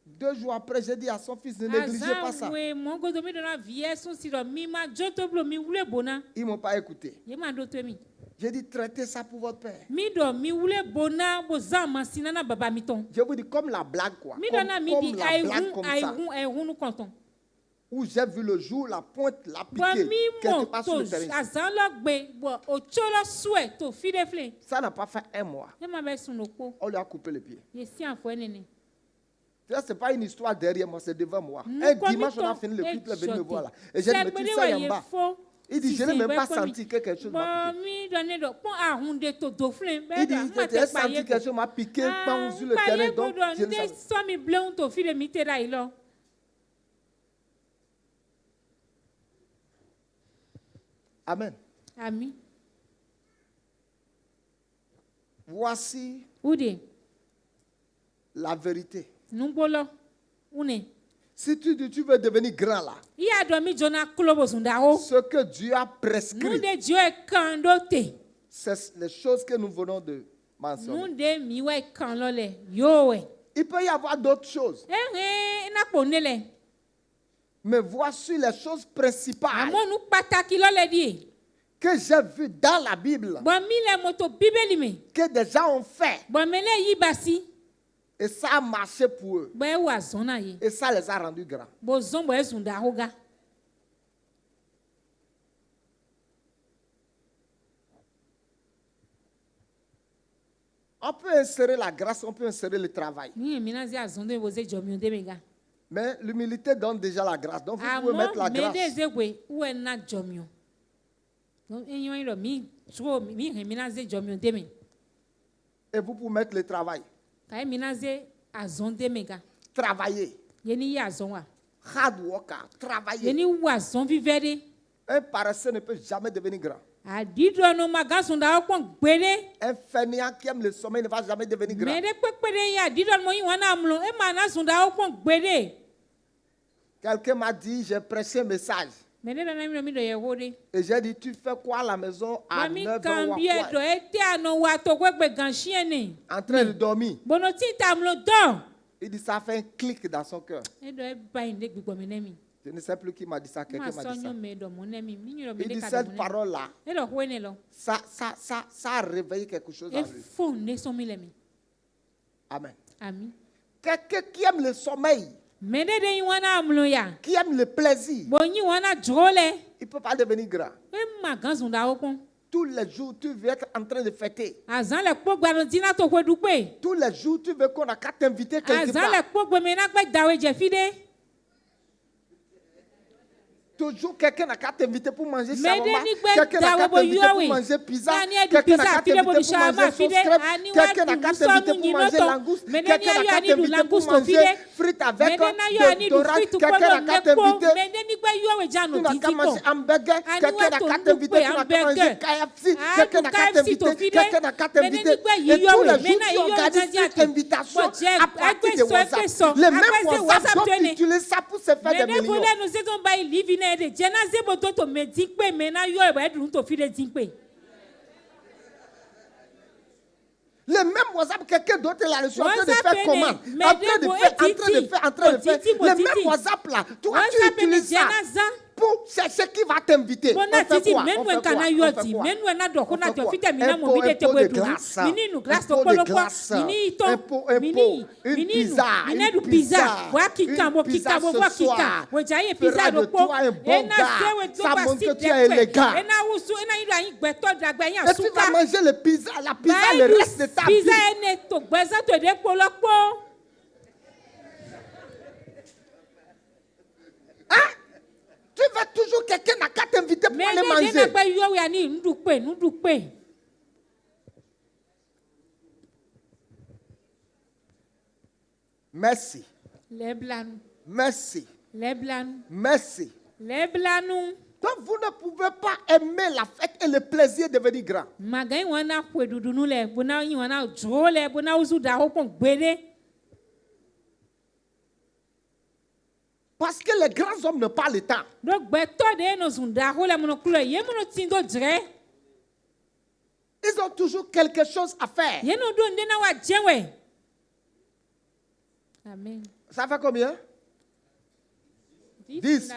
2 jours après, j'ai dit à son fils, ne négligez pas ça. We mo godo mi do na vie son si do mi ma joto blu mi wule bona. Ils ne m'ont pas écouté. Ye ma do to mi. J'ai dit, traitez ça pour votre père. Mi do mi wule bona bo za masina na baba mi ton. Je vous dis, comme la blague, quoi. Mi do na mi di Comme la blague comme ça. ai hun nu konton. Où j'ai vu le jour, la pointe, la Bo piqué, mi quelque mo part sur to le terrain. azan lo gbe bo o cholo swe to fi de fle. Ça n'a pas fait 1 mois. Ye ma be sun loko. On lui a coupé le pied. Ye si afo enene. Ce n'est pas une histoire derrière moi, c'est devant moi. Nous Un dimanche, on a commettons fini le culte, il est venu me exhorter. voir là. Et j'ai dit, mais tu sais, Yamba, Il dit, je n'ai même pas senti que quelque chose m'a piqué. Il Il dit, j'ai senti que quelque chose m'a piqué quand sur le terrain, donc je ne savais pas. Amen. Ami. Voici Ude. la vérité. Numbolo. Une. Si tu dis tu veux devenir grand là, Iya domi jona klobo zundao. ce que Dieu a prescrit, Nude Dieu kandote. c'est les choses que nous venons de mentionner. Nude miwe kanlole. Yowe. Il peut y avoir d'autres choses, Na ponele. mais voici les choses principales Amo nu pataki lole di. que j'ai vues dans la Bible, Bon mile moto bibeli me. que des gens ont fait, Bon mele yibasi. et ça a marché pour eux, Bo e wa zona ye. et ça les a rendus grands. Bo zombo e zundao ga. On peut insérer la grâce, on peut insérer le travail, Ni minazi azondo e boze jomi ondemega. mais l'humilité donne déjà la grâce, donc vous pouvez mettre la Amo grâce. mede zegwe uwe na jomio. Donc enyo ilo mi tro mi he minazi jomio deme. Et vous pouvez mettre le travail. Kai minazi azondemega. Travailler, Yeni ya zonwa. hard worker, travailler. Yeni wa zon vivere. Un paresseux ne peut jamais devenir grand. Adidro no magasunda okon gbere. Un fainéant qui aime le sommeil ne va jamais devenir grand. Mede pepere ya adidro mo yi wana amlo e mana zunda okon gbere. Quelqu'un m'a dit, j'ai prêché un message. Mede na mi no mi do ye hode. Et j'ai dit, tu fais quoi à la maison à Mami 9 h kambie do ete ano wa to gwegbe ganchiene. en train de dormir? Bono ti tamlo don. Il dit, ça fait un clic dans son cœur. E do e ba inde gbigbo menemi. Je ne sais plus qui m'a dit ça, quelqu'un m'a dit ça. Il Il dit, cette parole-là, ça a réveillé quelque chose en lui. Amen. Quelqu'un qui aime le sommeil, qui aime le plaisir, il ne peut pas devenir grand. Tous les jours, tu veux être en train de fêter. Tous les jours, tu veux qu'on a qu'à t'inviter quelque part. Toujours quelqu'un n'a qu'à t'inviter pour manger shawarma, quelqu'un n'a qu'à t'inviter pour manger pizza, quelqu'un n'a qu'à t'inviter pour manger sauce crêpe, quelqu'un n'a qu'à t'inviter pour manger langouste, quelqu'un n'a qu'à t'inviter pour manger frites avec de dorade, quelqu'un n'a qu'à t'inviter, tu n'as qu'à manger hamburger, quelqu'un n'a qu'à t'inviter, tu n'as qu'à manger KFC, quelqu'un n'a qu'à t'inviter, quelqu'un n'a qu'à t'inviter. Et tous les jours, tu organises cette invitation à partir de WhatsApp. Les mêmes WhatsApp doivent utiliser ça pour se faire des millions. de jenaze boto to medikpe mena yo e ba dun to fide dinkpe. Le même WhatsApp, quelqu'un d'autre est là, je suis en train de faire commande. En train de faire. Le même WhatsApp là, tu utilises ça pour chercher qui va t'inviter. On fait quoi? Un pot de glace, une pizza ce soir. Fera de toi un bon gars. Ça montre que tu es élégant. Et tu vas manger la pizza le reste de ta vie. Hein? Tu veux toujours quelqu'un n'a qu'à t'inviter pour aller manger. Merci. Merci. Merci. Donc vous ne pouvez pas aimer la fête et le plaisir de devenir grand. Parce que les grands hommes ne parlent pas. Ils ont toujours quelque chose à faire. Amen. Ça fait combien? 10.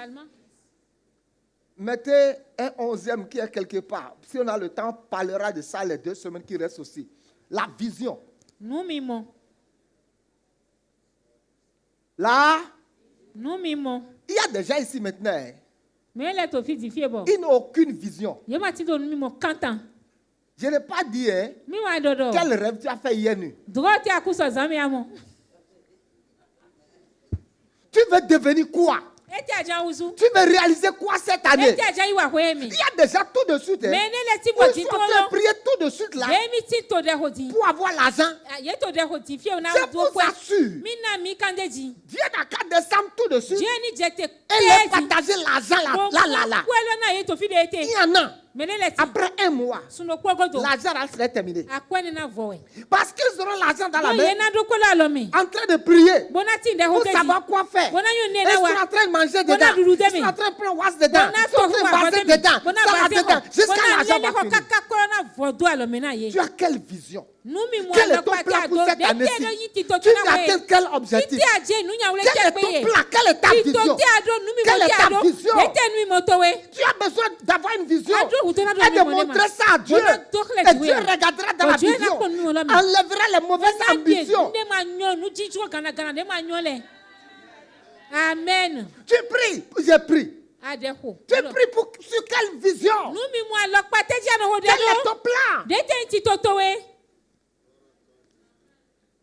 Mettez un 11e qui est quelque part. Si on a le temps, on parlera de ça les 2 semaines qui restent aussi. La vision. Là, il y a des gens ici maintenant. Hein. Ils n'ont aucune vision. Je n'ai pas dit hein, quel rêve tu as fait hier nuit. Tu veux devenir quoi? Eti aja uzu. Tu veux réaliser quoi cette année? Eti aja iwa hwemi. Il y a déjà tout de suite. Mais ne leti Ils mo sont di en train de tolo. prier tout de suite là Emi ti to de hodi. pour avoir l'argent. Ye to de hodi fi ona Je do vous kwa. assure, Mina mi kandeji. Dieu n'a qu'à descendre tout de suite Je ni jete et leur pezi. partager l'argent là. Kwelo na ye to fi de Il ete. y en a. Mais ne leti. Après un mois, Suno kwogodo. l'argent là serait terminé. Akweni na vowe. Parce qu'ils auront l'argent dans la Yo main ye na do kwelo alomi. en train de prier Bona ti de pour hodeji. savoir quoi faire. Bona yo Ils ne na sont wa. en train de manger Bona dedans. dudu Ils demi. sont en train de prendre oise dedans. Bona Ils sont en to train de kwa baser demi. dedans. Bona Ça va base dedans. ko. Jusqu'à Bona l'argent nene va ko finir. kaka kolo na vodo alomi na ye. Tu as quelle vision? Numi mo Quel est lo ton pati plan ado. pour cette De te année-ci? no yiti to Tu tuna veux atteindre quel objectif? Titi aje nu nya wule Quel est ke ton peye. plan? Quelle est ta vision? Tito te ado numi Quelle mo est ti ta ado. vision? De te nui mo towe. Tu as besoin d'avoir une vision Ado utona do et de mi mo ne montrer ma. ça à Dieu. Bona dokle Et diwe. Dieu regardera dans Oh, la Dieu n'a vision, pas nous, là, mais- enlèvera les mauvaises ambitions. Ne ma nyo nu jiju gana gana de ma nyo le. Amen. Tu pries, j'ai pris. Adeho. Tu pries sur quelle vision? Numi mo lo pate ja no hode Quel est do. ton plan? De te ti to towe.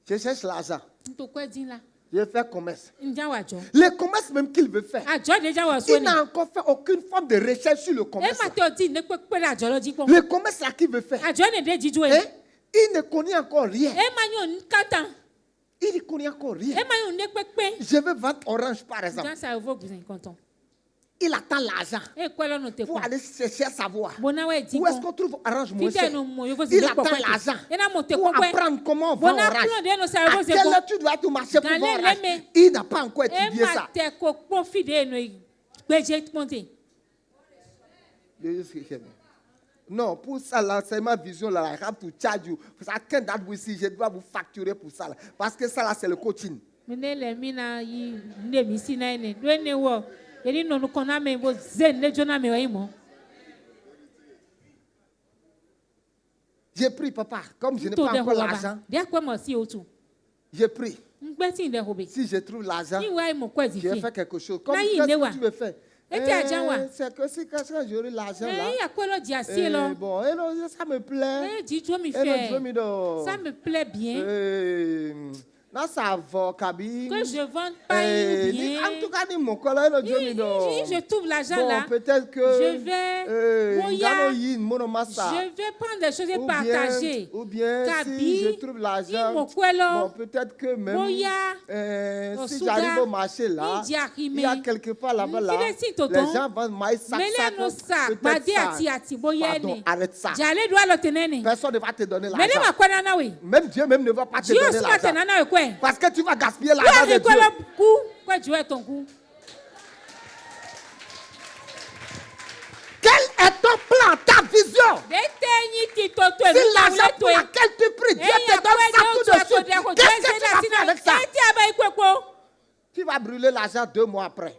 Je cherche l'argent. Nto kwe din la. Je vais faire commerce. Nja wa jo. Les commerces même qu'il veut faire, Ajo de ja wa so il ni. n'a encore fait aucune forme de recherche sur le E commerce. ma to di ne pe pe la jo lo ji pon. Le commerce là qu'il veut faire, Ajo ne de jiju e. hein, il ne connaît encore rien. E ma nyo nkatan. Il ne connaît encore rien. E ma nyo ne pe pe. Je veux vendre orange par exemple. Dans sa vo guzin konton. Il attend l'argent E kwelo no te pour ko. aller chercher à savoir Bona we di où est-ce kon. qu'on trouve orange moins Tite cher. no mo yo vo Il zile ko attend kwe. l'argent E na mo te pour ko kwe. apprendre comment on vend Bona orange. plan de no sa À vo ze quelle ko. heure tu dois être au marché pour Dans vendre les orange? remets. Il n'a pas encore E étudié ma ça. te ko pon fi de no gbeje ponte. Non, pour ça, là, c'est ma vision. Là, I have to charge you. I can't that we see. Je dois vous facturer pour ça. Là. Parce que ça, là, c'est le coaching. Mene le mina yi ne mi si na ene. Do ne wo. Eri no no kona me bo zen ne jona me wa imo. J'ai pris, papa. Comme je n'ai To pas de encore ho l'argent, ba. Dia kwa mo si otu. j'ai pris. Ngbe ti de ho be. Si je trouve l'argent, Ni wa imo kwa je vais zifi. faire quelque chose. Comme Na yi qu'est-ce ne wa. que tu veux faire? Et tu as déjà wa. C'est que si quand j'aurai l'argent là, Eh ya kwelo di asi lo. bon, ça me plaît. Eh di jo mi Et non, je veux fait. me dire, Ça me plaît bien. là, ça va, cabine. Que je vende pas bien. En tout cas, ni mon collègue, je me dis, Je trouve l'argent bon, là. peut-être que Je vais. Moya. Je vais prendre des choses et partager. Ou bien Kabi, si je trouve l'argent, Imo kwelo. bon, peut-être que même Moya. si Osuga, j'arrive au marché là, Iji Arime. il y a quelque part là-bas là, File si tonton. les gens vendent maïs sac, Mele no sa. peut-être Bade ça. ati ati boye Pardon, ne. arrête ça. Jale do alo tenene. Personne ne va te donner Mele l'argent. ma kwena na we. Même Dieu même ne va pas te Dieu donner suma l'argent. tenana we kwe. Parce que tu vas gaspiller Toi l'argent de ni Dieu. kwelo ku. Kwe juwe ton ku. Quel est ton plan, ta vision? Dete ni ti toto e Si mi l'argent la pour to e. laquelle tu pries, Dieu te donne ça tout de suite. Qu'est-ce que tu vas faire avec ça? Tu vas brûler l'argent 2 mois après.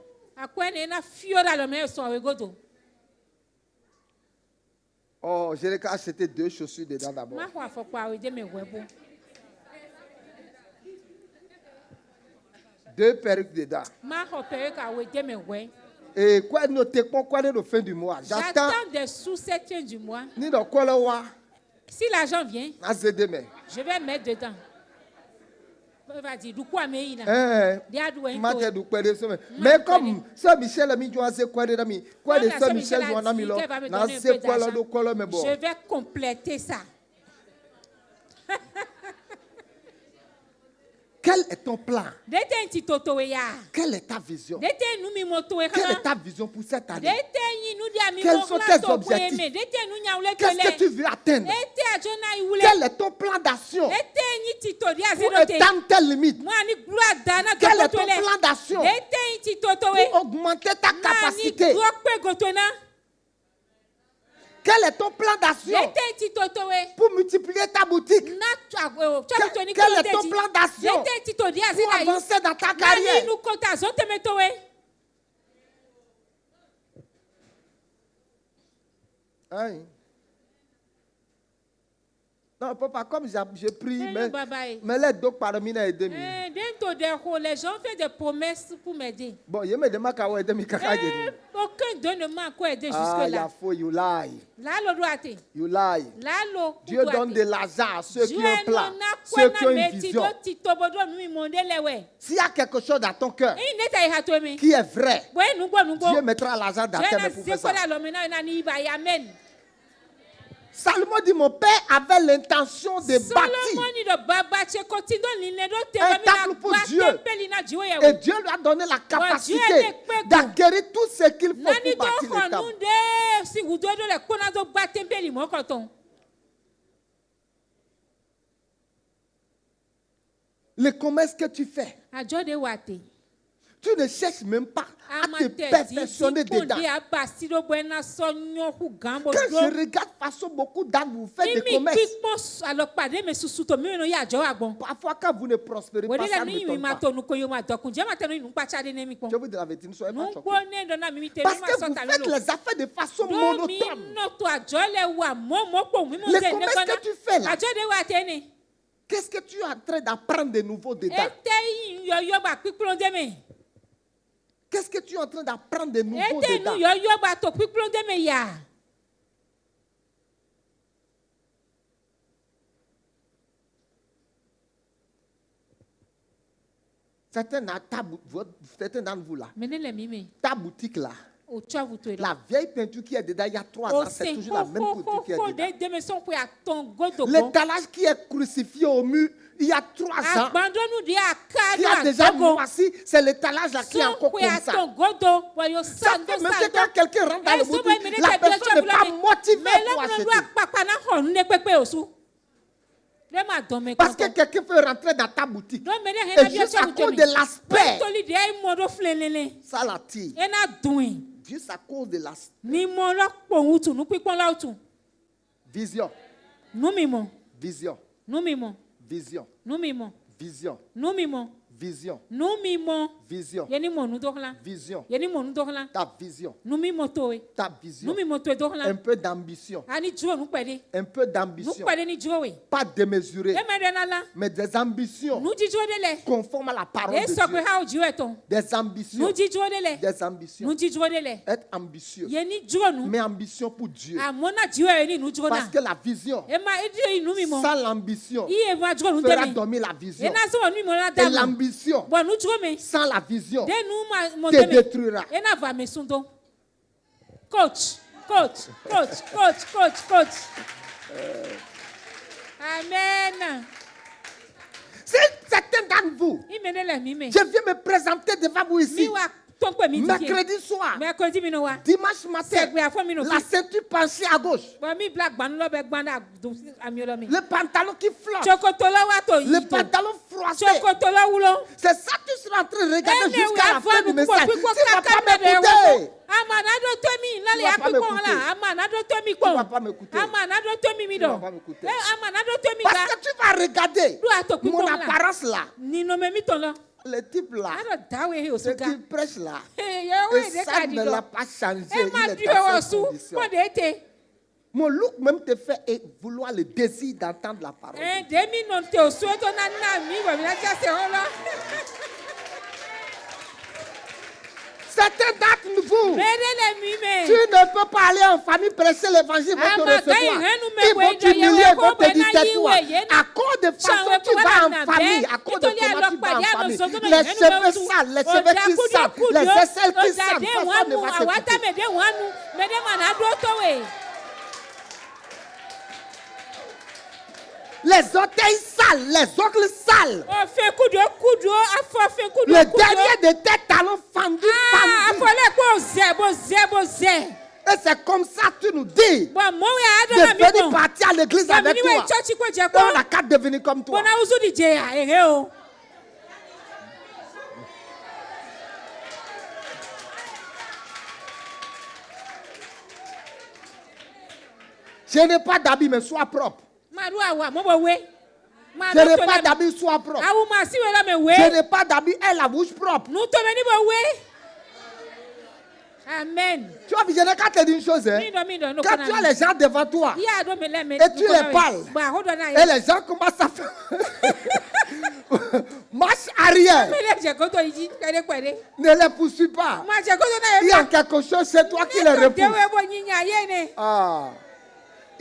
Oh, je n'ai qu'à acheter 2 chaussures dedans d'abord. 2 perruques dedans. Et quoi, nous t'écoutons quoi de fin du mois? J'attends. J'attends des sous cette fin du mois. Ni dans quoi le wa? Si l'argent vient, Na zedeme. je vais mettre dedans. Vas-y, du quoi mais il a. Mate du quoi de semaine. Mais comme Sœur Michel a mis du assez quoi de ami. Quoi de Voilà, Sœur Sœur Michel Michel a du ami dit là. qu'elle va me Na donner un c'est peu quoi là d'argent. de quoi là mais bon. Je vais compléter ça. Quel est ton plan? Dete nti toto ya. Quelle est ta vision? Dete nu mi moto e Quelle kana. est ta vision pour cette année? Dete yi nu dia mi Quels mo sont kla tes to objectifs? kweme. Dete nu nya ule Qu'est-ce que kele. tu veux atteindre? Dete ajona iwule. Quel est ton plan d'action Dete yi ti to dia pour zero te. atteindre tes limites? Moi ni gloire dana Quel est to ton le. plan d'action Dete yi ti toto we. pour augmenter ta Ni capacité? gokpe gotona. Quel est ton plan d'action Dete yi ti toto we. pour multiplier ta boutique? Na twa twa to ni Quel ko est ton deji. plan d'action Dete ti to dia pour zero yi. avancer dans ta Nani carrière? nu kota zonte meto we. Hein? Non, papa, comme j'ai pris, Eh, baba, eh. mais les deux parmi les demi. Dentro des rôles, les gens font des promesses pour m'aider. Bon, il me demande qu'à ouais demi kaka Eh, aucun don ne m'a encore aidé Ah, il y a jusque-là. faux, you lie. Là, le droit. You lie. Là, le Dieu donne de l'argent à ceux qui ont un plan, ceux ceux qui ont une vision. S'il y a quelque chose dans ton cœur qui est vrai, Dieu mettra l'argent dans tes mains pour faire ça. Salomon dit, mon père avait l'intention de bâtir un temple pour Dieu. Et Dieu lui a donné la capacité d'acquérir tout ce qu'il faut pour bâtir le temple. Le commerce que tu fais, tu ne cherches même pas à te perfectionner dedans. Quand je regarde façon beaucoup d'âmes vous faites des commerces, parfois quand vous ne prospérez pas, ça ne m'étonne pas. Je vous dis la vérité, ne soyez pas choqués. Parce que vous faites les affaires de façon monotone. Le commerce que tu fais là, qu'est-ce que tu es en train d'apprendre de nouveau dedans? Qu'est-ce que tu es en train d'apprendre de nouveau dedans? Certains d'entre vous là, ta boutique là, la vieille peinture qui est dedans il y a 3 ans, c'est toujours la même peinture qui est dedans. L'étalage qui est crucifié au mur il y a 3 ans, qui a déjà moisi, c'est l'étalage là qui est encore comme ça. Ça fait même que quand quelqu'un rentre dans le boutique, la personne n'est pas motivée pour acheter. Parce que quelqu'un peut rentrer dans ta boutique et juste à cause de l'aspect, ça l'attire. Juste à cause de l'aspect. Vision. Vision. Vision. Vision. Vision. Vision. Vision. Ta vision. Ta vision. Un peu d'ambition. Un peu d'ambition. Pas démesuré, mais des ambitions conformes à la parole de Dieu. Des ambitions. Des ambitions. Être ambitieux. Mais ambition pour Dieu. Parce que la vision, sans l'ambition, fera dormir la vision. Et l'ambition, sans la vision, te détruira. Coach. Amen. C'est certains d'entre vous, je viens me présenter devant vous ici. Mercredi soir, dimanche matin, la ceinture penchée à gauche, le pantalon qui flotte, le pantalon froissé. C'est ça que tu seras en train de regarder jusqu'à la fin du message. Tu ne vas pas m'écouter. Tu ne vas pas m'écouter. Parce que tu vas regarder mon apparence là. Le type là, ce qu'il prêche là, et ça ne l'a pas changé. Il est dans cette condition. Mon look même te fait vouloir le désir d'entendre la parole. Certains d'entre vous, tu ne peux pas aller en famille prêcher l'évangile, vont te recevoir. Ils vont t'humilier, vont te dire tais-toi. À cause de façon tu vas en famille, à cause de comment tu vas en famille, les cheveux sales, les cheveux qui sentent, les aisselles qui sentent, personne ne va t'écouter. Les orteils sales, les ongles sales. Le dernier de tes talons fendus. Et c'est comme ça que tu nous dis de venir partir à l'église avec toi. On n'a qu'à devenir comme toi. Je n'ai pas d'habit, mais sois propre. Je n'ai pas d'habit, sois propre. Je n'ai pas d'habit, aie la bouche propre. Amen. Tu vois, je n'ai qu'à te dire une chose. Hein. Mindo, no Quand tu as les gens devant toi Ya do mele me. et tu les parles, et les gens commencent à faire marche arrière, Mele je koto iji kere kwere. ne les poursuis pas. Ma je koto na Il y a quelque chose, c'est toi qui les repousses. Dewe bo nyinya ye ne. Ah.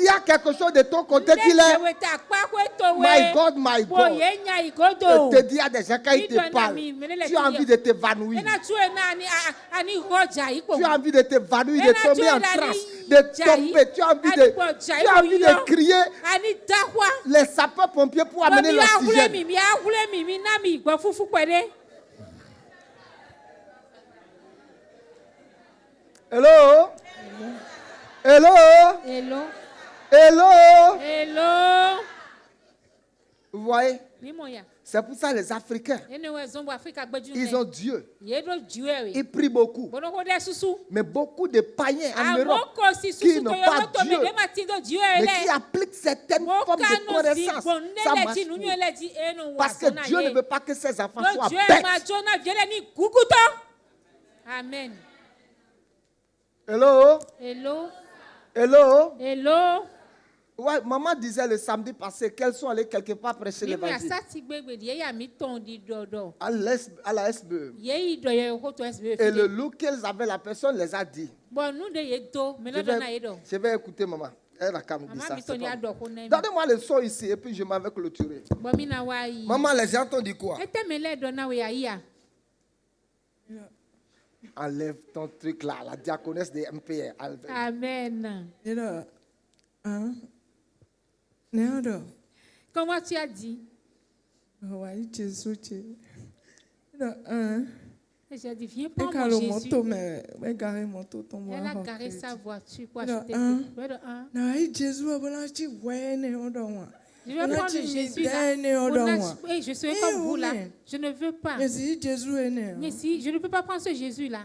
Il y a quelque chose de ton côté qui est. Dewe ta pa ko to we. My God, my Bo God. ye nya Je ikodo. te dis, il y a des gens quand ils Mindo te na parlent, mi, menele tu as ti- envie de t'évanouir. Ena tue na ani roja iko. Tu as envie de t'évanouir, de Ena tomber tue en na transe, ni de jai. tomber. Tu as envie Ani po de, jai tu as po envie yo. de crier Ani dakwa. les sapeurs-pompiers pour amener l'oxygène. Mi ahule mi na mi gbo fufu kwere. Hello? Hello? Hello. Hello? Hello. Vous voyez? Ni moya. C'est pour ça les Africains, Ene we zombo Afrika gbeju ils ont Dieu. Yedo jiwe. Ils prient beaucoup. Bono ko de susu. Mais beaucoup de païens en Europe Amoko si qui susu n'ont to pas yo to me Dieu, de matindo jiwe mais qui ele. appliquent certaines formes de connaissances, ça marche plus. Parce que Dieu ne veut pas que ses enfants soient Dieu bêtes. ma jona viele ni guguto. Amen. Hello? Hello. Hello? Hello. Ouais, maman disait le samedi passé qu'elles sont allées quelque part prêcher Ni mi l'évangile. asati gbegbe di ya mi ton di dodo. À la SBE. Ye do ye ko to SB. Et le look qu'elles avaient, la personne les a dit. Bon nous de ye do, me no do na ye do. Je vais écouter maman. Elle a quand même dit Mama ça. mi c'est ton pas ya bon. do ko na. Donnez-moi le son ici et puis je m'en vais clôturer. Bon mi na wa yi. Maman, les gens t'ont dit quoi? Ete me le do na we ya ya. Enlève ton truc là, la diaconesse des MPR. Enlève. Amen. Nero, Nero, Comment tu as dit? ouais, Jésus, Nero, Et j'ai dit, viens et prendre quand mon le Jésus. moto, mais garé moto, ton Elle a garé sa voiture pour Non, acheter hein. quelque chose. Non, Jésus, voilà, tu vois, Nero, dans moi. Je vais prendre le Jésus là. Oui, je suis comme vous là. Je ne veux pas. Mais si Jésus est né, Mais si, je ne peux pas prendre ce Jésus là.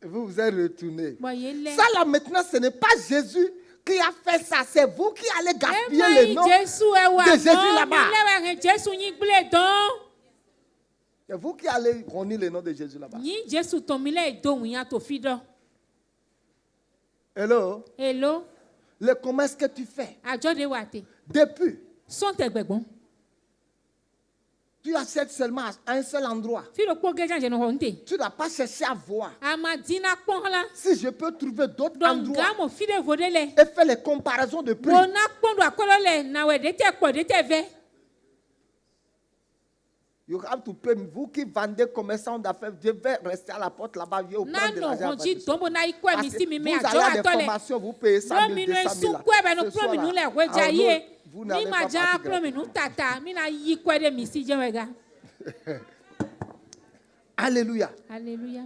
Vous vous êtes retourné. Voyez-les. Ça là maintenant, ce n'est pas Jésus qui a fait ça. C'est vous qui allez gaspiller le nom de Jésus là-bas. C'est vous qui allez renier le nom de Jésus là-bas. Hello? Hello. Le commerce que tu fais, Ajo de wate. depuis, Son te gbẹ̀gbọ́n. tu achètes seulement à un seul endroit. Fi lo kpɔ gɛdza no honte. Tu n'as pas cherché à voir Amadina kpɔn la. si je peux trouver d'autres Donc endroits gamo fi de vo de le. et faire les comparaisons de prix. Bona kpɔn do akɔlɔ le na wɛ de te kpɔ de te vɛ. You have to pay me. Vous qui vendez commerçant d'affaires, je vais rester à la porte là-bas, je vais vous prendre de Nano l'argent. honji tombo na ikɔ Parce mi que si mi me vous ajo allez à des atɔ le. formations, vous payez 100 000, 200 000 su là. kɔɛ bɛ no Ce kplɔ mi nu soir-là, le wɛdza en ye. l'autre, vous Mi n'avez ma pas dza parti kplɔ mi nu tata. Mi na yi kɔɛ de mi si dze wɛ ga. Alléluia. Alléluia.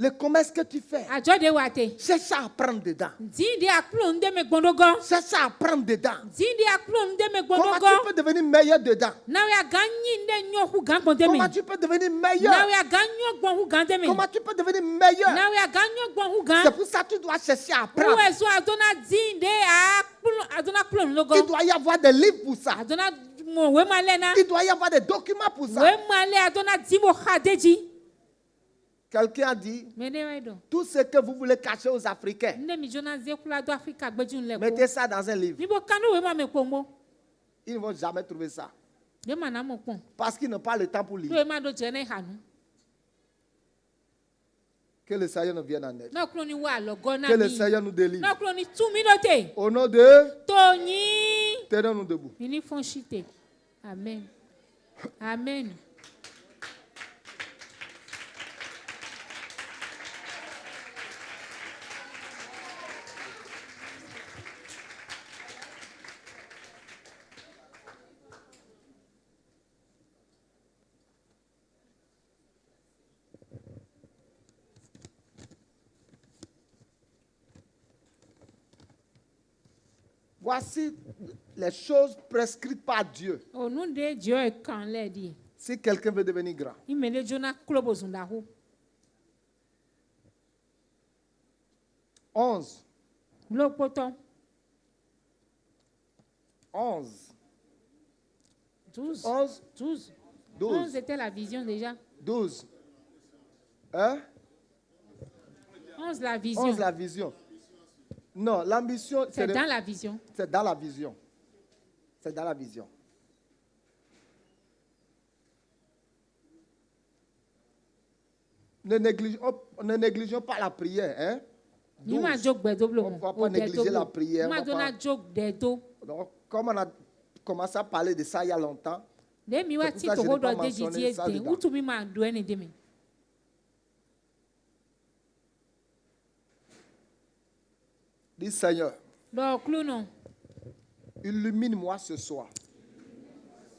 Le commerce que tu fais, Ajo de wate. cherche à apprendre dedans. Zin de akplɔ nu de me gbɔdɔgɔ. Cherche à apprendre dedans. Zin de akplɔ nu de me Comment gbɔdɔgɔ. tu peux devenir meilleur dedans? Na ya ganyi de nyoku gan gbɔn de me. Comment tu peux devenir Na meilleur? ya ganyo gbɔn hu gan de me. Comment tu peux devenir meilleur? Na ya ganyo gbɔn hu gan. C'est pour ça que tu dois chercher à apprendre. Wo eso adona zin de adona kplɔ nu Il logo. doit y avoir des livres pour ça. Adona mo we ma le na. Il doit y avoir des documents pour ça. We ma le adona di mo ha deji. Quelqu'un a dit, Me ne we do. tout ce que vous voulez cacher aux Africains, Nde mi jona ze kula do Afrika gbɛju le ko. mettez ça dans un livre. Mi bo kanu we ma me ko mo. Ils ne vont jamais trouver ça. De ma na mo pon. Parce qu'ils n'ont pas le temps pour Do lire. we ma do je ne hanu. Que le Seigneur nous vienne en aide. Na klo ni wa logo na Que le mi. Seigneur nous délivre. Na klo ni tu mi do te. Au nom de, Tony. tenons-nous debout. Mini font chiter. Amen. Amen. Voici les choses prescrites par Dieu. Au nom de Dieu est quand l'a dit. Si quelqu'un veut devenir grand. Il me le jona klobo zundahu. 11. Le poton. 11. 12. 11. 12. 12. 11 était la vision déjà. 12. Hein? 11 la vision. 11 la vision. Non, l'ambition, C'est de- dans la vision. c'est dans la vision. C'est dans la vision. Ne négligeons pas la prière. Hein? Ni ma 12. jog bedo blo On mo. ne va pas négliger la prière. Ma on va dona pas- jog dedo. Donc, comme on a commencé à parler de ça il y a longtemps, De mi wa C'est pour ti ça que to je n'ai ho pas do de mentionné jiji ça ede. dedans. Utu mi ma do ene de me. dis Seigneur, Do klu no. illumine-moi ce soir.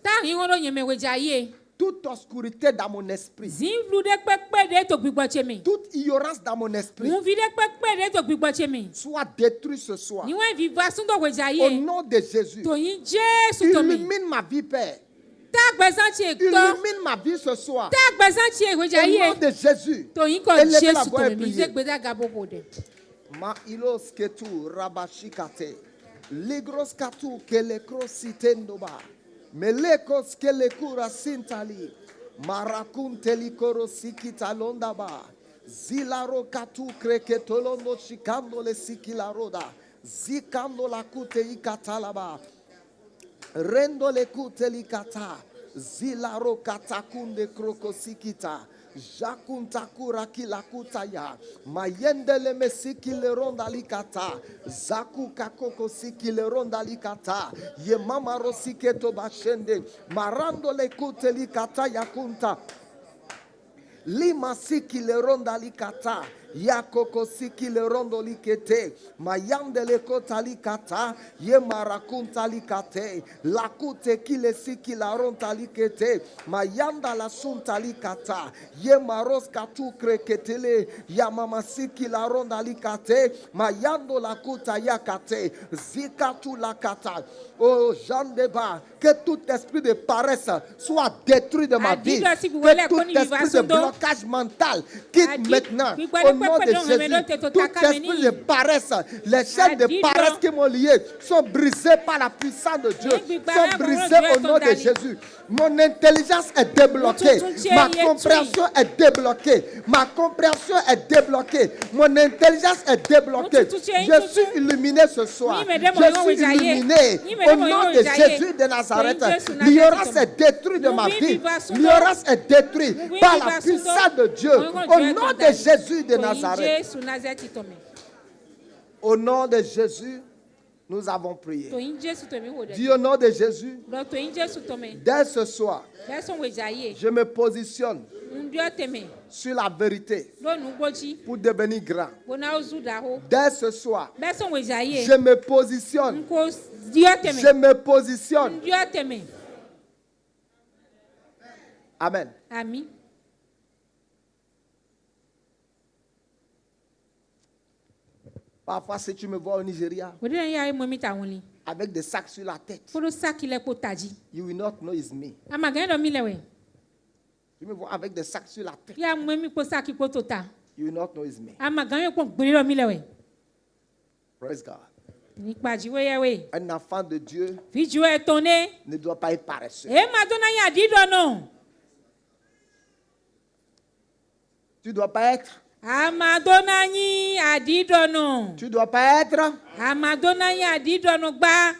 Ta ri won do yen me weja ye. Toute obscurité dans mon esprit, Zin vlu de pepe de to gbigbo che me. toute ignorance dans mon esprit, Mun vi de pepe de to gbigbo che me. soit détruite ce soir. Ni wen viva sun do weja Au ye. nom de Jésus, To yin Jesu to me. illumine ma vie, Père. Ta gbezan che to. Illumine ma vie ce soir. Ta gbezan che weja Au ye. nom de Jésus. To yin ko Élevez la Jesu voix to et me. Mi priez. ze gbeda gabo ko de. Ma ilos ketu rabashikate. Ligros katu kelekros sitendoba. Melekos kelekura sintali. Marakun telikoro sikitalondaba. Zilaro katu kreketolondo shikando le sikilaroda. Zikando la kute ikatalaba. Rendo le kute likata. Zilaro katakunde krokosikita. Jakuntakura kilakutaya. Mayende le mesiki le ronda likata. Zaku kakoko siki le ronda likata. Ye mama rosiketo bashende. Marando le kute likata yakunta. Lima siki le ronda likata. Yakoko siki le rondo likete. Mayande le kota likata. Ye marakunta likate. Lakute kile siki la ronta likete. Mayanda la sunta likata. Ye maros katu kreketele. Ya mama siki la ronda likate. Mayando la kuta yakate. Zikatu lakata. Oh, Jean Deba, que tout esprit de paresse soit détruit de ma vie. Adieu, si vous voulez, Que tout qu'on y viva esprit de son dos. blocage mental quitte Adieu, maintenant. oui, Au voilà, nom quoi, de non, mais non, t'es Jésus, tout tout à esprit camini. de paresse, les chaînes de Adieu, paresse donc. qui m'ont lié sont brisées par la puissance de Dieu. Oui, oui, Sont voilà, brisées voilà, au nom de Dieu, Jésus. Mon intelligence est débloquée. Tout, tout, tout, Ma tout, compréhension est débloquée. Ma compréhension est débloquée. Mon intelligence est débloquée. Tout, tout, tout, Je tout, suis illuminé ce soir. Oui, mais de mon Je nom, suis vous ayez. illuminé. Oui, mais Au de mon nom nom, de vous ayez. Jésus de Nazareth. Oui, Jésus, L'ignorance Nazareth. est détruite de ma Oui, vie. viva son L'ignorance est détruite Oui, par viva la son puissance nom. de Dieu. Oui, Au Dieu est nom de condamné. Jésus de To yin Nazareth. Jesu Nazareth to me. Au nom de Jésus, nous avons prié. To yin Jesu to me wo de. Dis au nom de Jésus, Do to yin Jesu to me. dès ce soir, Be son weja ye. je me positionne Ndio te me. sur la vérité Do nu gboji. pour devenir grand. Bona ozu da ho. Dès ce soir, Be son weja ye. je me positionne. Nko dio te me. Je me positionne. Ndio te me. Amen. Ami. Parfois, si tu me vois au Nigeria Wo de ya e mo mi ta woni. avec des sacs sur la tête, Foro sakile ko taji. you will not know it's me. Ama gan do mi lewe. Tu me vois avec des sacs sur la tête, Ya mo mi ko saki ko tota. you will not know it's me. Ama gan yo ko gbere do mi lewe. Praise God. Ni paji we ye we. Un enfant de Dieu Fi ju e tone. ne doit pas être paresseux. E ma do na ya di do no. Tu ne dois pas être. Amadonanyi adidono. Tu ne dois pas être. Amadonanyi adidono gba.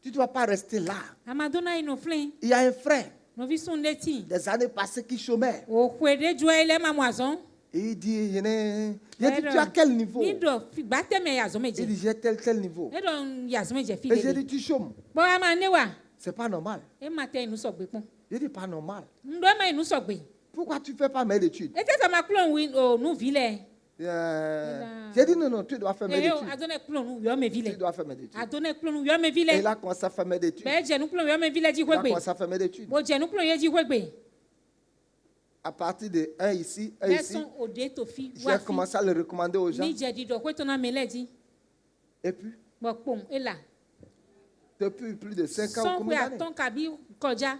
Tu ne dois pas rester là. Amadonanyi no flin. Il y a un frère, No vi sun leti. des années passées, qui chômait. O kwede jo ele mamwazon. Et il dit, il dit, tu as quel niveau? Ni do fi gba teme yazo Il meje. dit, j'ai tel niveau. E don yazo meje fi Et j'ai le. dit, tu chômes. Bo ama ne wa. C'est pas normal. E ma te inu sogbe pon. J'ai dit, pas normal. Ndo ma inu sogbe. Pourquoi tu ne fais pas mes études? E te ta ma klon wi o nu vile. J'ai dit, non, tu dois faire mes E o études. adone klon nu yo me Tu vile. dois faire mes études. Adone klon nu yo me Et vile. il a commencé à faire mes études. Be je nu klon yo me vile ji Il a kwegbe. commencé à faire mes études. Bo je nu klon ye ji kwegbe. À partir de un ici, un Be ici, son ode to fi j'ai wa fi. commencé à le recommander aux gens. Ni je di do kwe to na meledi. Et puis, Bo pom e la. depuis plus de 5 ans, Son combien kwe d'années? aton kabi koja.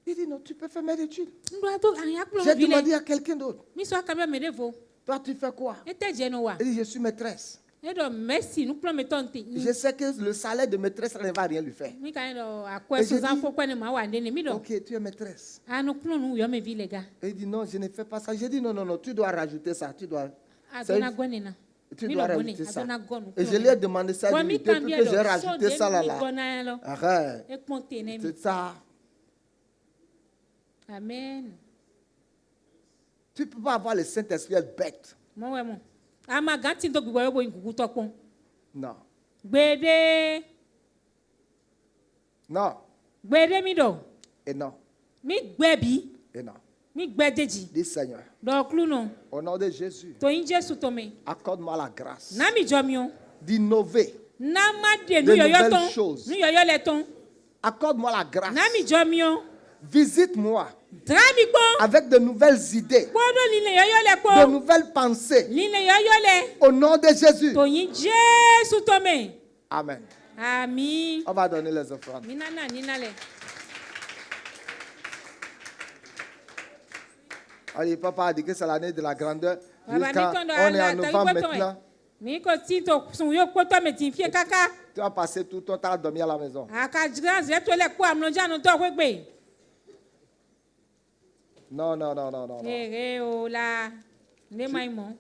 Il dit, non, tu peux faire mes études. Ndo ato anya klon J'ai vile. demandé à quelqu'un d'autre. Mi so kambe me devo. Toi, tu fais quoi? E te je no wa. Il dit, je suis maîtresse. Et donc, merci, nous prenons ton thé. Je sais que le salaire de maîtresse ça ne va rien lui faire. Mi quand à quoi Et j'ai ces enfants quoi ne m'a wa ndene mi do. Ok, tu es maîtresse. Ah nous prenons nous yo me vie les gars. Et il dit non, je ne fais pas ça. J'ai dit non, non, non, tu dois rajouter ça. Tu dois, Adona gonena. tu dois rajouter ça. Adona gonu. Et je lui ai demandé ça. Il dit, depuis que j'ai rajouté ça là. Arrête. Et compter ne mi. C'est ça. Amen. Tu ne peux pas avoir le Saint-Esprit être bête. Moi ouais mon. Ah ma ganti ndo gbo yo bo ngugu to pon. Non. Gbede. Non. Gbede mi do. Et non. Mi gbebi. Et non. Mi gbedeji. Dis Seigneur, Donc clou non. au nom de Jésus, To yin Jesu to me. accorde-moi la grâce Na mi jomio. d'innover. Na ma de De nu yo yo nouvelles ton. choses. Nu yo yo le ton. Accorde-moi la grâce. Na mi jomio. Visite-moi Drami bon. avec de nouvelles idées, Podo line yo yo le de po. nouvelles pensées. Line yo yo le. Au nom de Jésus. To yin Jesu to me. Amen. Ami. On va donner les offrandes. Minana nina le. Allez, papa a dit que c'est l'année de la grandeur. Baba Jusqu'à- mi tondo on est en ala ta novembre yi maintenant. Mi ko ti to sun yo ko to me ti fie kaka. Tu vas passer tout ton temps à dormir à la maison. Aka grand je to le ko amlonja no to kwe gbe. Non, non, non, non, non. non. Eh o la. Ne mai mo.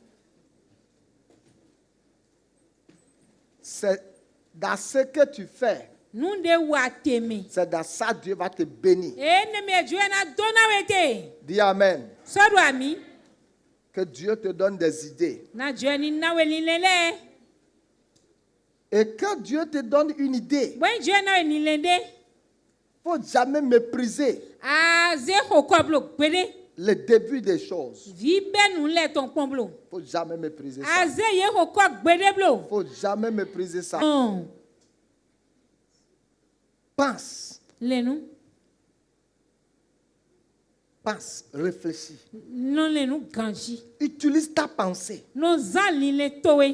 C'est dans ce que tu fais, Nu de wa teme. c'est dans ça Dieu va te bénir. E ne me ju na dona wete. Dis Amen. So do ami. Que Dieu te donne des idées. Na ju ni na we ni lele. Et quand Dieu te donne une idée, Bon ju na we ni lende. il ne faut jamais mépriser A ze ho ko blo gbede. le début des choses. Vi be nu le ton pon blo. Il ne faut jamais mépriser A ça. ze ye ho ko gbede blo. Il ne faut jamais mépriser ça. Pense, Le nu. pense, réfléchis. Non le nu ganji. Utilise ta pensée. No zan li le towe.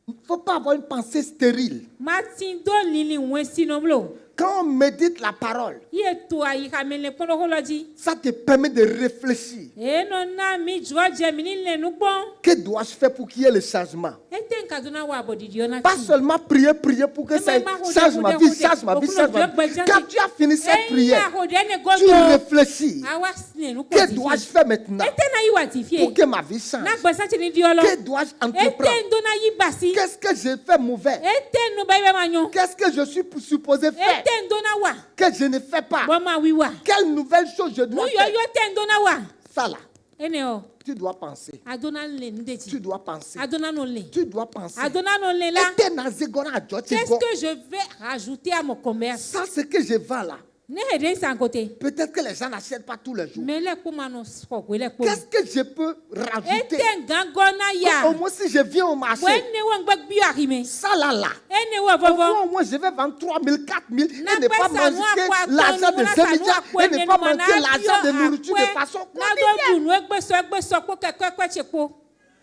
Il ne faut pas avoir une pensée stérile. Martin do li li wen sino blo. Quand on médite la parole, Ye to ayi ka me le kono holoji. ça te permet de réfléchir. E no na mi joje mi ni le nu bon. Que dois-je faire pour qu'il y ait le changement? Ete nkaduna wa bodidi ona Pas ti. seulement prier, prier pour que ça change ma vie, change ma vie, change ma vie. Quand tu as fini cette prière, tu réfléchis. Awa ne nu Que dois-je faire maintenant Ete na yi wa ti fie. pour que ma vie change? Na gbasa ti ni di olo. Que dois-je Ete entreprendre? ndo na yi basi. Qu'est-ce que j'ai fait mauvais? Ete no ba ibe manyo. Qu'est-ce que je suis supposé faire Ete ndo na wa. que je ne fais pas? Bo ma wi wa. Quelle nouvelle chose je Nu dois yo faire? yo te ndo na wa. Ça là, Ene o. tu dois penser. Adona le Tu ndeji. dois penser. Adona no le. Tu dois penser. Adona no le la. Ete na zegona adjo ti Qu'est-ce go. que je vais rajouter à mon commerce? Ça, c'est que je vends là. Ne hede sa côté. Peut-être que les gens n'achètent pas tous les jours. Mais les kumano skok we le kum. Qu'est-ce que je peux rajouter? Ete ngangona ya. Au moins, si je viens au marché, Wenne won gbak bi arime. ça là, là. Ene wo Au moins, vovo. au moins, je vais vendre 3 000, 4 000 et Na ne pas pesa no manger akwa l'argent de tonu, Zémidia na sa no et ne pas akwa manger l'argent de nenu, nourriture de akwe, façon na quotidienne. do dunu egbeso ko kekwe chepo.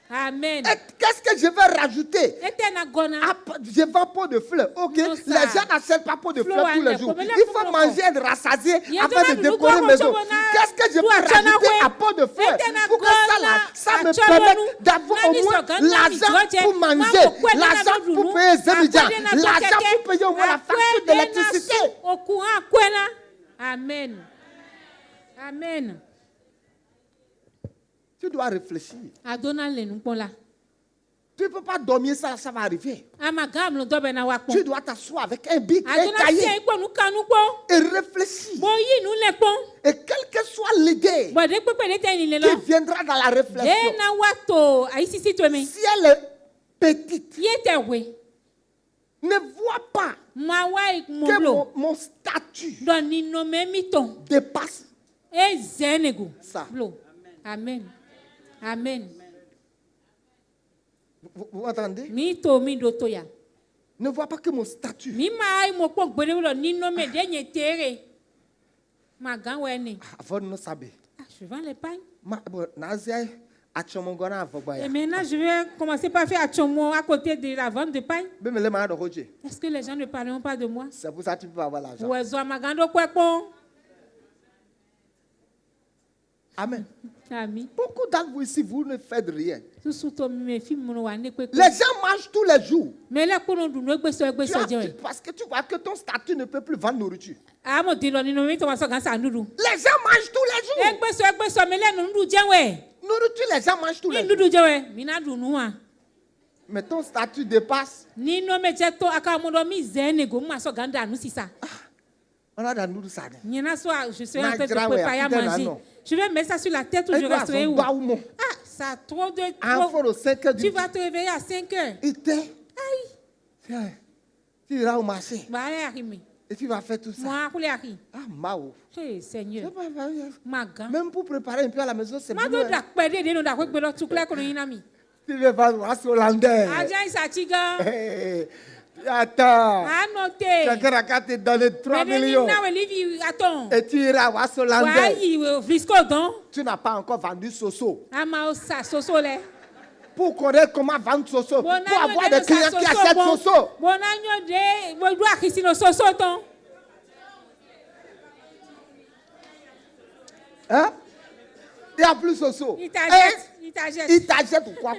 Amen. Et qu'est-ce que je vais rajouter? Ete na gona. Ah, je vends pot de fleurs. Ok, Non, les ça. gens n'achètent pas pot de Fleur, fleurs tous les ouais, jours. comme les Il faut fleurs, manger et rassasier Il y a avant de de la décorer nounou, maison. comme ça, Qu'est-ce que je tout peux à rajouter Tchana, à pot de fleurs Ete na pour que ça, là, ça gona, me à Tchana, permette d'avoir au Nani moins Sogana, l'argent Nani pour George, manger, Mambo, Kwele, l'argent Nana pour Doudou, payer Zémidia, Akwede, Nana l'argent Tokete, pour payer au moins la facture Akwede, Nana d'électricité. Su, au courant, Kwela. Amen. Amen. Tu dois réfléchir. Adona le nu pon la. Tu ne peux pas dormir, ça va arriver. Amagam lo dobe na wa pon. Tu dois t'asseoir avec un bic, un Adona cahier se ipo nu kanu po. et réfléchir. Bo yi nu le pon. Et quelle que soit l'idée Bo de pepe le te ni le lo. qui viendra dans la réflexion, De na wa to ayi sisi to me. si elle est petite, Ye te we. ne vois pas Ma wa mo que blo. mon statut Don ni no me mi ton. dépasse E zenego. ça. Blo. Amen. Amen. Vous entendez? Mi to mi do to ya. Ne vois pas que mon statut. Mi ma ai mo pon gbere lo ni no me de nye tere. Ma gan we ni. Avant de nous saber. Ah, je vends les pagnes. Nazia a chomongona Et avogaya. maintenant, je vais commencer par faire atchomo à côté de la vente de pain. Bemele ma do roje. Est-ce que les gens ne parleront pas de moi? C'est pour ça que tu peux avoir l'argent. Ouais, zo magando kwekpo. Amen. Ami. Beaucoup d'entre vous ici, vous ne faites rien. Susu to me fi mo wa ne pe. Les gens mangent tous les jours. Me le ko no du no gbe so Parce que tu vois que ton statut ne peut plus vendre nourriture. Ah mo di lo ni no mi to wa so gan sa nudu. Les gens mangent tous les jours. Egbe so me le no ndu je we. Nourriture, les gens mangent tous les Ni jours. ndu je we, mi na du nu wa. Mais ton statut dépasse. Ni no me je to aka mo do mi ze ne go ma so gan da nu sisa. On a dans nous ça. Nyana so je suis en Na train de gra we, préparer à afidèle, manger. non. Je vais mettre ça sur la tête ou je resterai où? Ah, ça a trop de Un trop. au 5 heures du Tu vas te réveiller à 5 heures. Tiens, tu iras au marché Bah, allez, arrive. et tu vas faire tout ça. Moi, je arrive. Ah, Mao. Hey, Seigneur. Magan. Même pour préparer un peu à la maison, c'est Ma bon. do dak pede de no dak we gbelo tu clair ko yin na mi. Tu veux pas voir ce Hollandais. Aja isa chiga. Attends. Anote. Quelqu'un a te donner 3 Mais millions. na we live attends. Et tu iras voir ce Wa Hollandais. yi frisco don. Tu n'as pas encore vendu Soso. Ama o sa soso le. Pour connaître comment vendre Soso. Pour Bona avoir des clients qui achètent Soso. Bona nyo de we do akisi no soso ton. Hein? Il n'y a plus Soso. Il t'achète. Il t'achète quoi.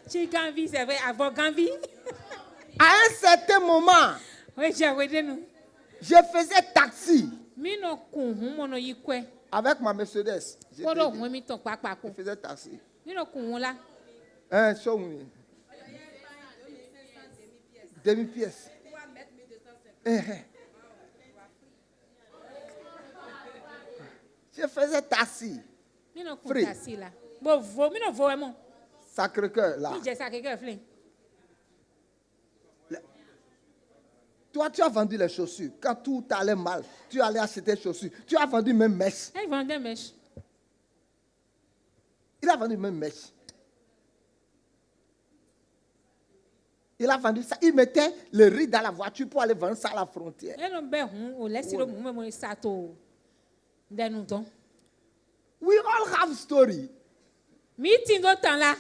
Tu ganvi c'est vrai avant ganvi. À un certain moment, Oui, j'ai regardé nous. je faisais taxi Mi no kun hun mo no yikwe. avec ma Mercedes. Je Ko do te dis, hun mi ton papa ko. je faisais taxi. Mi no kun hun la. Show me. Demi-pièce. Je faisais taxi. Mi no kun Free. taxi la. Bo vo mi no vo e mo. Sacré-Cœur, là. Mi je sa quelqu'un flin. Toi, tu as vendu les chaussures. Quand tout allait mal, tu allais acheter des chaussures. Tu as vendu même mèche. Elle vendait mèche. Il a vendu même mèche. Il a vendu ça. Il mettait le riz dans la voiture pour aller vendre ça à la frontière. Elle no be hun o lesi lo mu mo sa to. Denu ton. We all have story. Mi tin do tan la.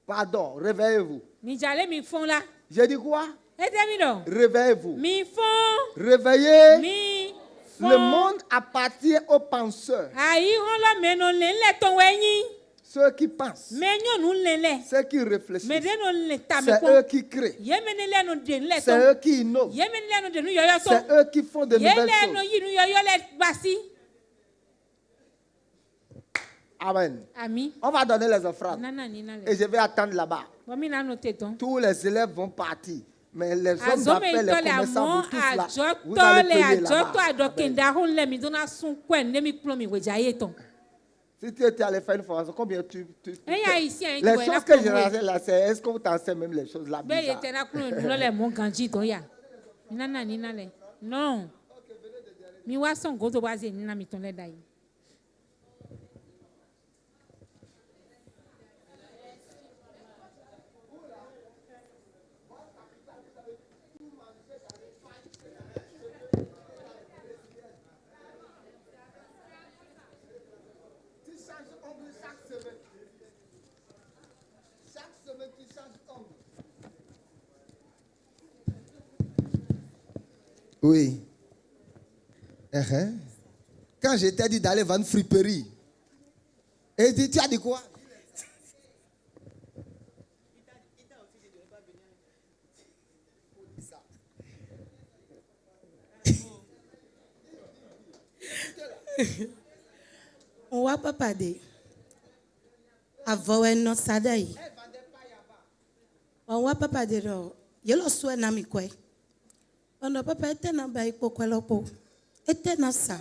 Pardon, réveillez-vous. Mi jale mi fon la. J'ai dit quoi? E te mi do. Réveillez-vous. Mi fon. Réveillez. Mi fon. Le monde appartient aux penseurs. Ayi hon lo me no le ton we yin. Ceux qui pensent. Me nyo nu le. Ceux qui réfléchissent. Me de no le ta me C'est ko. eux qui créent. Ye me ne le no de le C'est ton. eux qui innovent. Ye me ne le no de nu yo yo C'est ton. eux qui font de Ye nouvelles le no choses. yi nu yo yo le basi. Amen. Ami. On va donner les offrandes. Nana ni na le. Et je vais attendre là-bas. Bo mi na no te ton. Tous les élèves vont partir. Mais les hommes Azome d'affaires, les itole commerçants, amon vous tous là, vous ajoto allez le payer ajoto là-bas. Amen. adokenda hon le mi dona sun kwen ne mi kplo mi weja ye ton. Si tu étais allé faire une formation, combien tu Eya ici hein les tu choses que je raconte là, c'est est-ce que vous t'enseignez même les choses là Be ye bizarres? te na kplo nu le mon ganji ton ya. Nana ni na le. Non. Mi wa son gozo wa ze ni na mi ton le dai. Oui. Quand je t'ai dit d'aller vendre friperie, et dit, tu as dit quoi? On va pas parler. Avant un autre sadai. On va pas parler de. Yelo souhait na mi quoi. On ne peut pas être na ba ipo quoi lopo. Était na ça.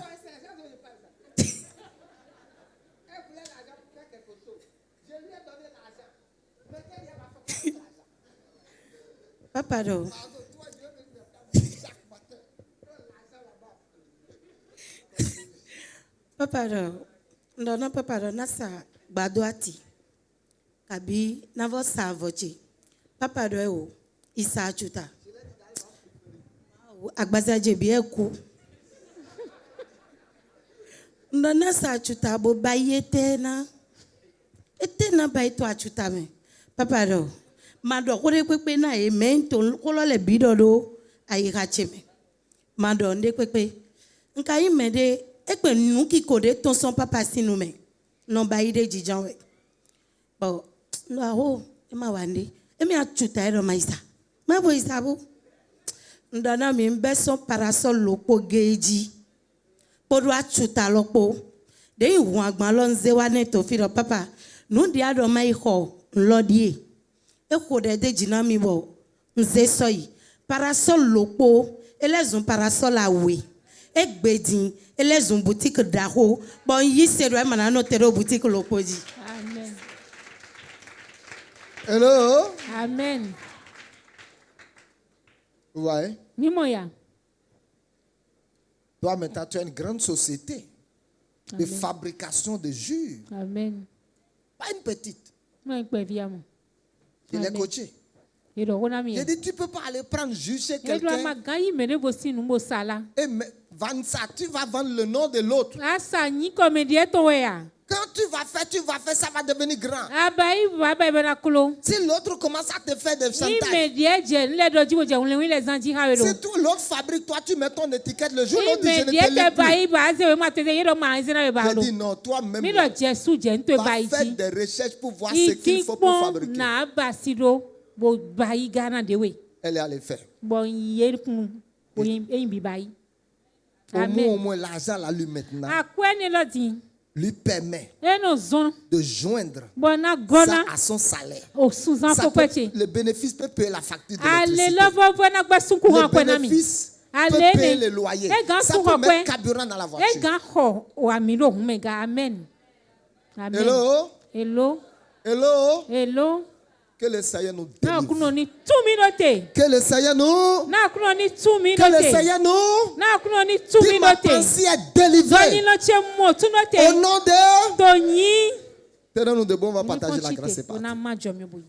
Papa do. Papa do. Non papa do na sa gbadoati. Kabi na vo sa vochi. Papa do e o isa achuta. Agbazaje bi eku. Ndona sa achuta bo bayete na. Etena baito achuta me. Papa do. Mado kore kwepe na e mento kolo le bido do ayi gacheme. Mado nde kwepe. Nka imede ekpe nu kiko de ton son papa sinu me non ba ide jijan we bo no aho e ma wande e mi achuta ero maisa ma bo isabu ndana mi mbe son parasol lopo geji podu achuta lopo de ihu agban lo nze wa ne to fi do papa nu di ado mai ho nlodie e ko de jina mi bo nze soyi parasol lopo elezun parasol awe egbedin elezun boutique daho bon yi sedo e mana no tero boutique lopoji. Amen. Hello? Amen. Ouais. Mimoya. Toi, maintenant, tu as une grande société de Amen. fabrication de jus. Amen. Pas une petite. Moi ikpe viamo. Il est Amen. coaché. Iro kona mi. J'ai dit, tu ne peux pas aller prendre jus chez Edwa quelqu'un magayi mene bosi numbo sala. et vendre ça. Tu vas vendre le nom de l'autre. Asa nyi komedi eto wea. Quand tu vas faire, ça va devenir grand. Abai baba bena kulo. Si l'autre commence à te faire des chantages, Imedi eje nle doji wo je unle wi le zanji ha we do. si tout l'autre fabrique, toi tu mets ton étiquette, le jour l'autre dit je ne Imedi te ete lis plus. bai ba ze we ma tete yero ma zena we ba Je do. dis non, toi-même, Mi lo Jesu je nto va bai faire ji. des recherches pour voir ce qu'il faut pour Itikpon fabriquer. na basido bo bai gana de we. Elle est allée faire. Bon yerkun bo yin bi bai. Au moins, l'argent là, lui maintenant, Akweni lo din. lui permet Eno zon. de joindre Bona ça gona à son salaire. o suzan Ça fo peut- peche. le bénéfice peut payer la facture Ale d'électricité. lovo bona gba sunku Le han kwena mi. bénéfice peut Ale payer ne. le loyer. E gan Ça sun peut ho mettre kwe. carburant dans la E voiture. gan ho o ami lo hun mega. Amen. Amen. Hello? Hello. Hello? Hello. Que le Seigneur nous Na délivre. kuno ni 2 minutes. Que le Seigneur nous... Na kuno ni 2 Que le minutes. Seigneur nous... Na kuno ni 2 Dis ma minutes. pensée est Zoni délivrée. lo che mo 2 Au minutes. nom de... Tonyi. Tenons-nous debout, on va Ni partager la ko grâce et chike. partir. Ona ma jo mi boyi.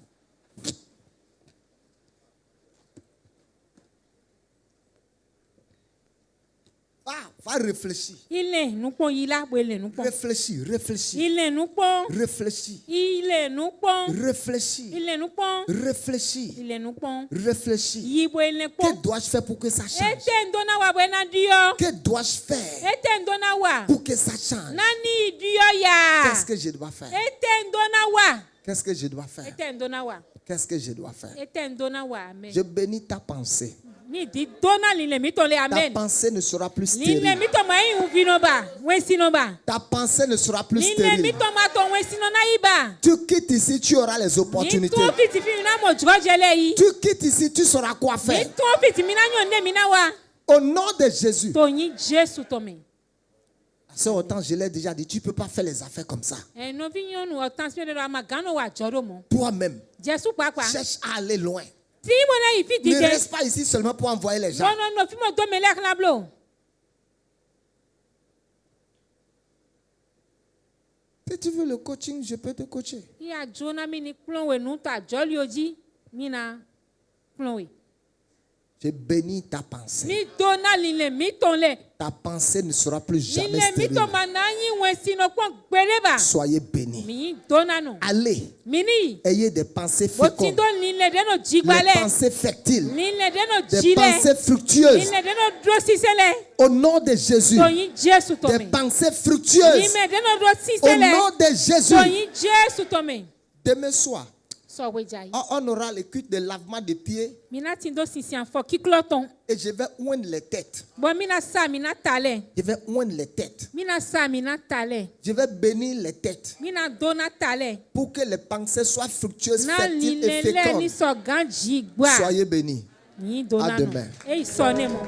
Va réfléchir. Ile nukpon yila bo ile nukpon. Réfléchir, réfléchir. Ile nukpon. Réfléchir. Ile nukpon. Réfléchir. Ile nukpon. Réfléchir. Ile nukpon. Réfléchir. Yibo ile Que pon. dois-je faire pour que ça change? Ete ndona wa bwe na dio. Que dois-je faire Ete ndona wa. pour que ça change? Nani dio ya. Qu'est-ce que je dois faire? Ete ndona wa. Qu'est-ce que je dois faire? Ete ndona wa. Qu'est-ce que je dois faire? Ete ndona wa. Amen. Je bénis ta pensée. Ni di dona lile mi tole Ta amen. pensée ne sera plus Lile stérile. mi to mai uvino ba. Wesino ba. Ta pensée ne sera plus Lile mi stérile. to ma to wesino na iba. Tu quittes ici, tu auras les Ni opportunités. to fiti fi na mo jojele yi. Tu quittes ici, tu sauras quoi Ni faire. to fiti mi na nyonde mi na wa. Au nom de Jésus. Tonyi Jesu to me. C'est autant, je l'ai déjà dit, tu ne peux pas faire les affaires comme ça. E no vi nyonu o transfer de ma gano wa joro mo. Toi-même, Jesu papa. cherche à aller loin. Ti mo na ifi Ne dide. reste pas ici seulement pour envoyer les gens. Non, fi mo do me lek la blo. Si tu veux le coaching, je peux te coacher. Ya jona mi ni plon we nu ta joli oji. Mi na plon we. Je bénis ta pensée. Mi dona lile mi ton le. Ta pensée ne sera plus jamais Lile mi stérile. to mananyi we sino kon gbere ba. Soyez bénis. Mi dona no. Allez, Mini. ayez des pensées Bo ti fécondes. do lile de no Les jigbale. pensées fertiles. Lile de no Des jile. pensées fructueuses. Lile de no dro sisele. Au nom de Jésus. Tonyi Jesu to Des me. pensées fructueuses. Lile de no dro Au sisele. nom de Jésus. Tonyi Jesu to me. Demain soir, So we jai. on aura le culte de lavement des pieds Mina tindo sisian fo kikloton. et je vais oindre les têtes. Bon mina sa mina tale. Je vais oindre les têtes. Mina sa mina tale. Je vais bénir les têtes Mina dona tale. pour que les pensées soient fructueuses, Na fertiles et lilele ni fécondes. so ganji gba. Soyez bénis. Ni dona À no. demain. E so ne mo.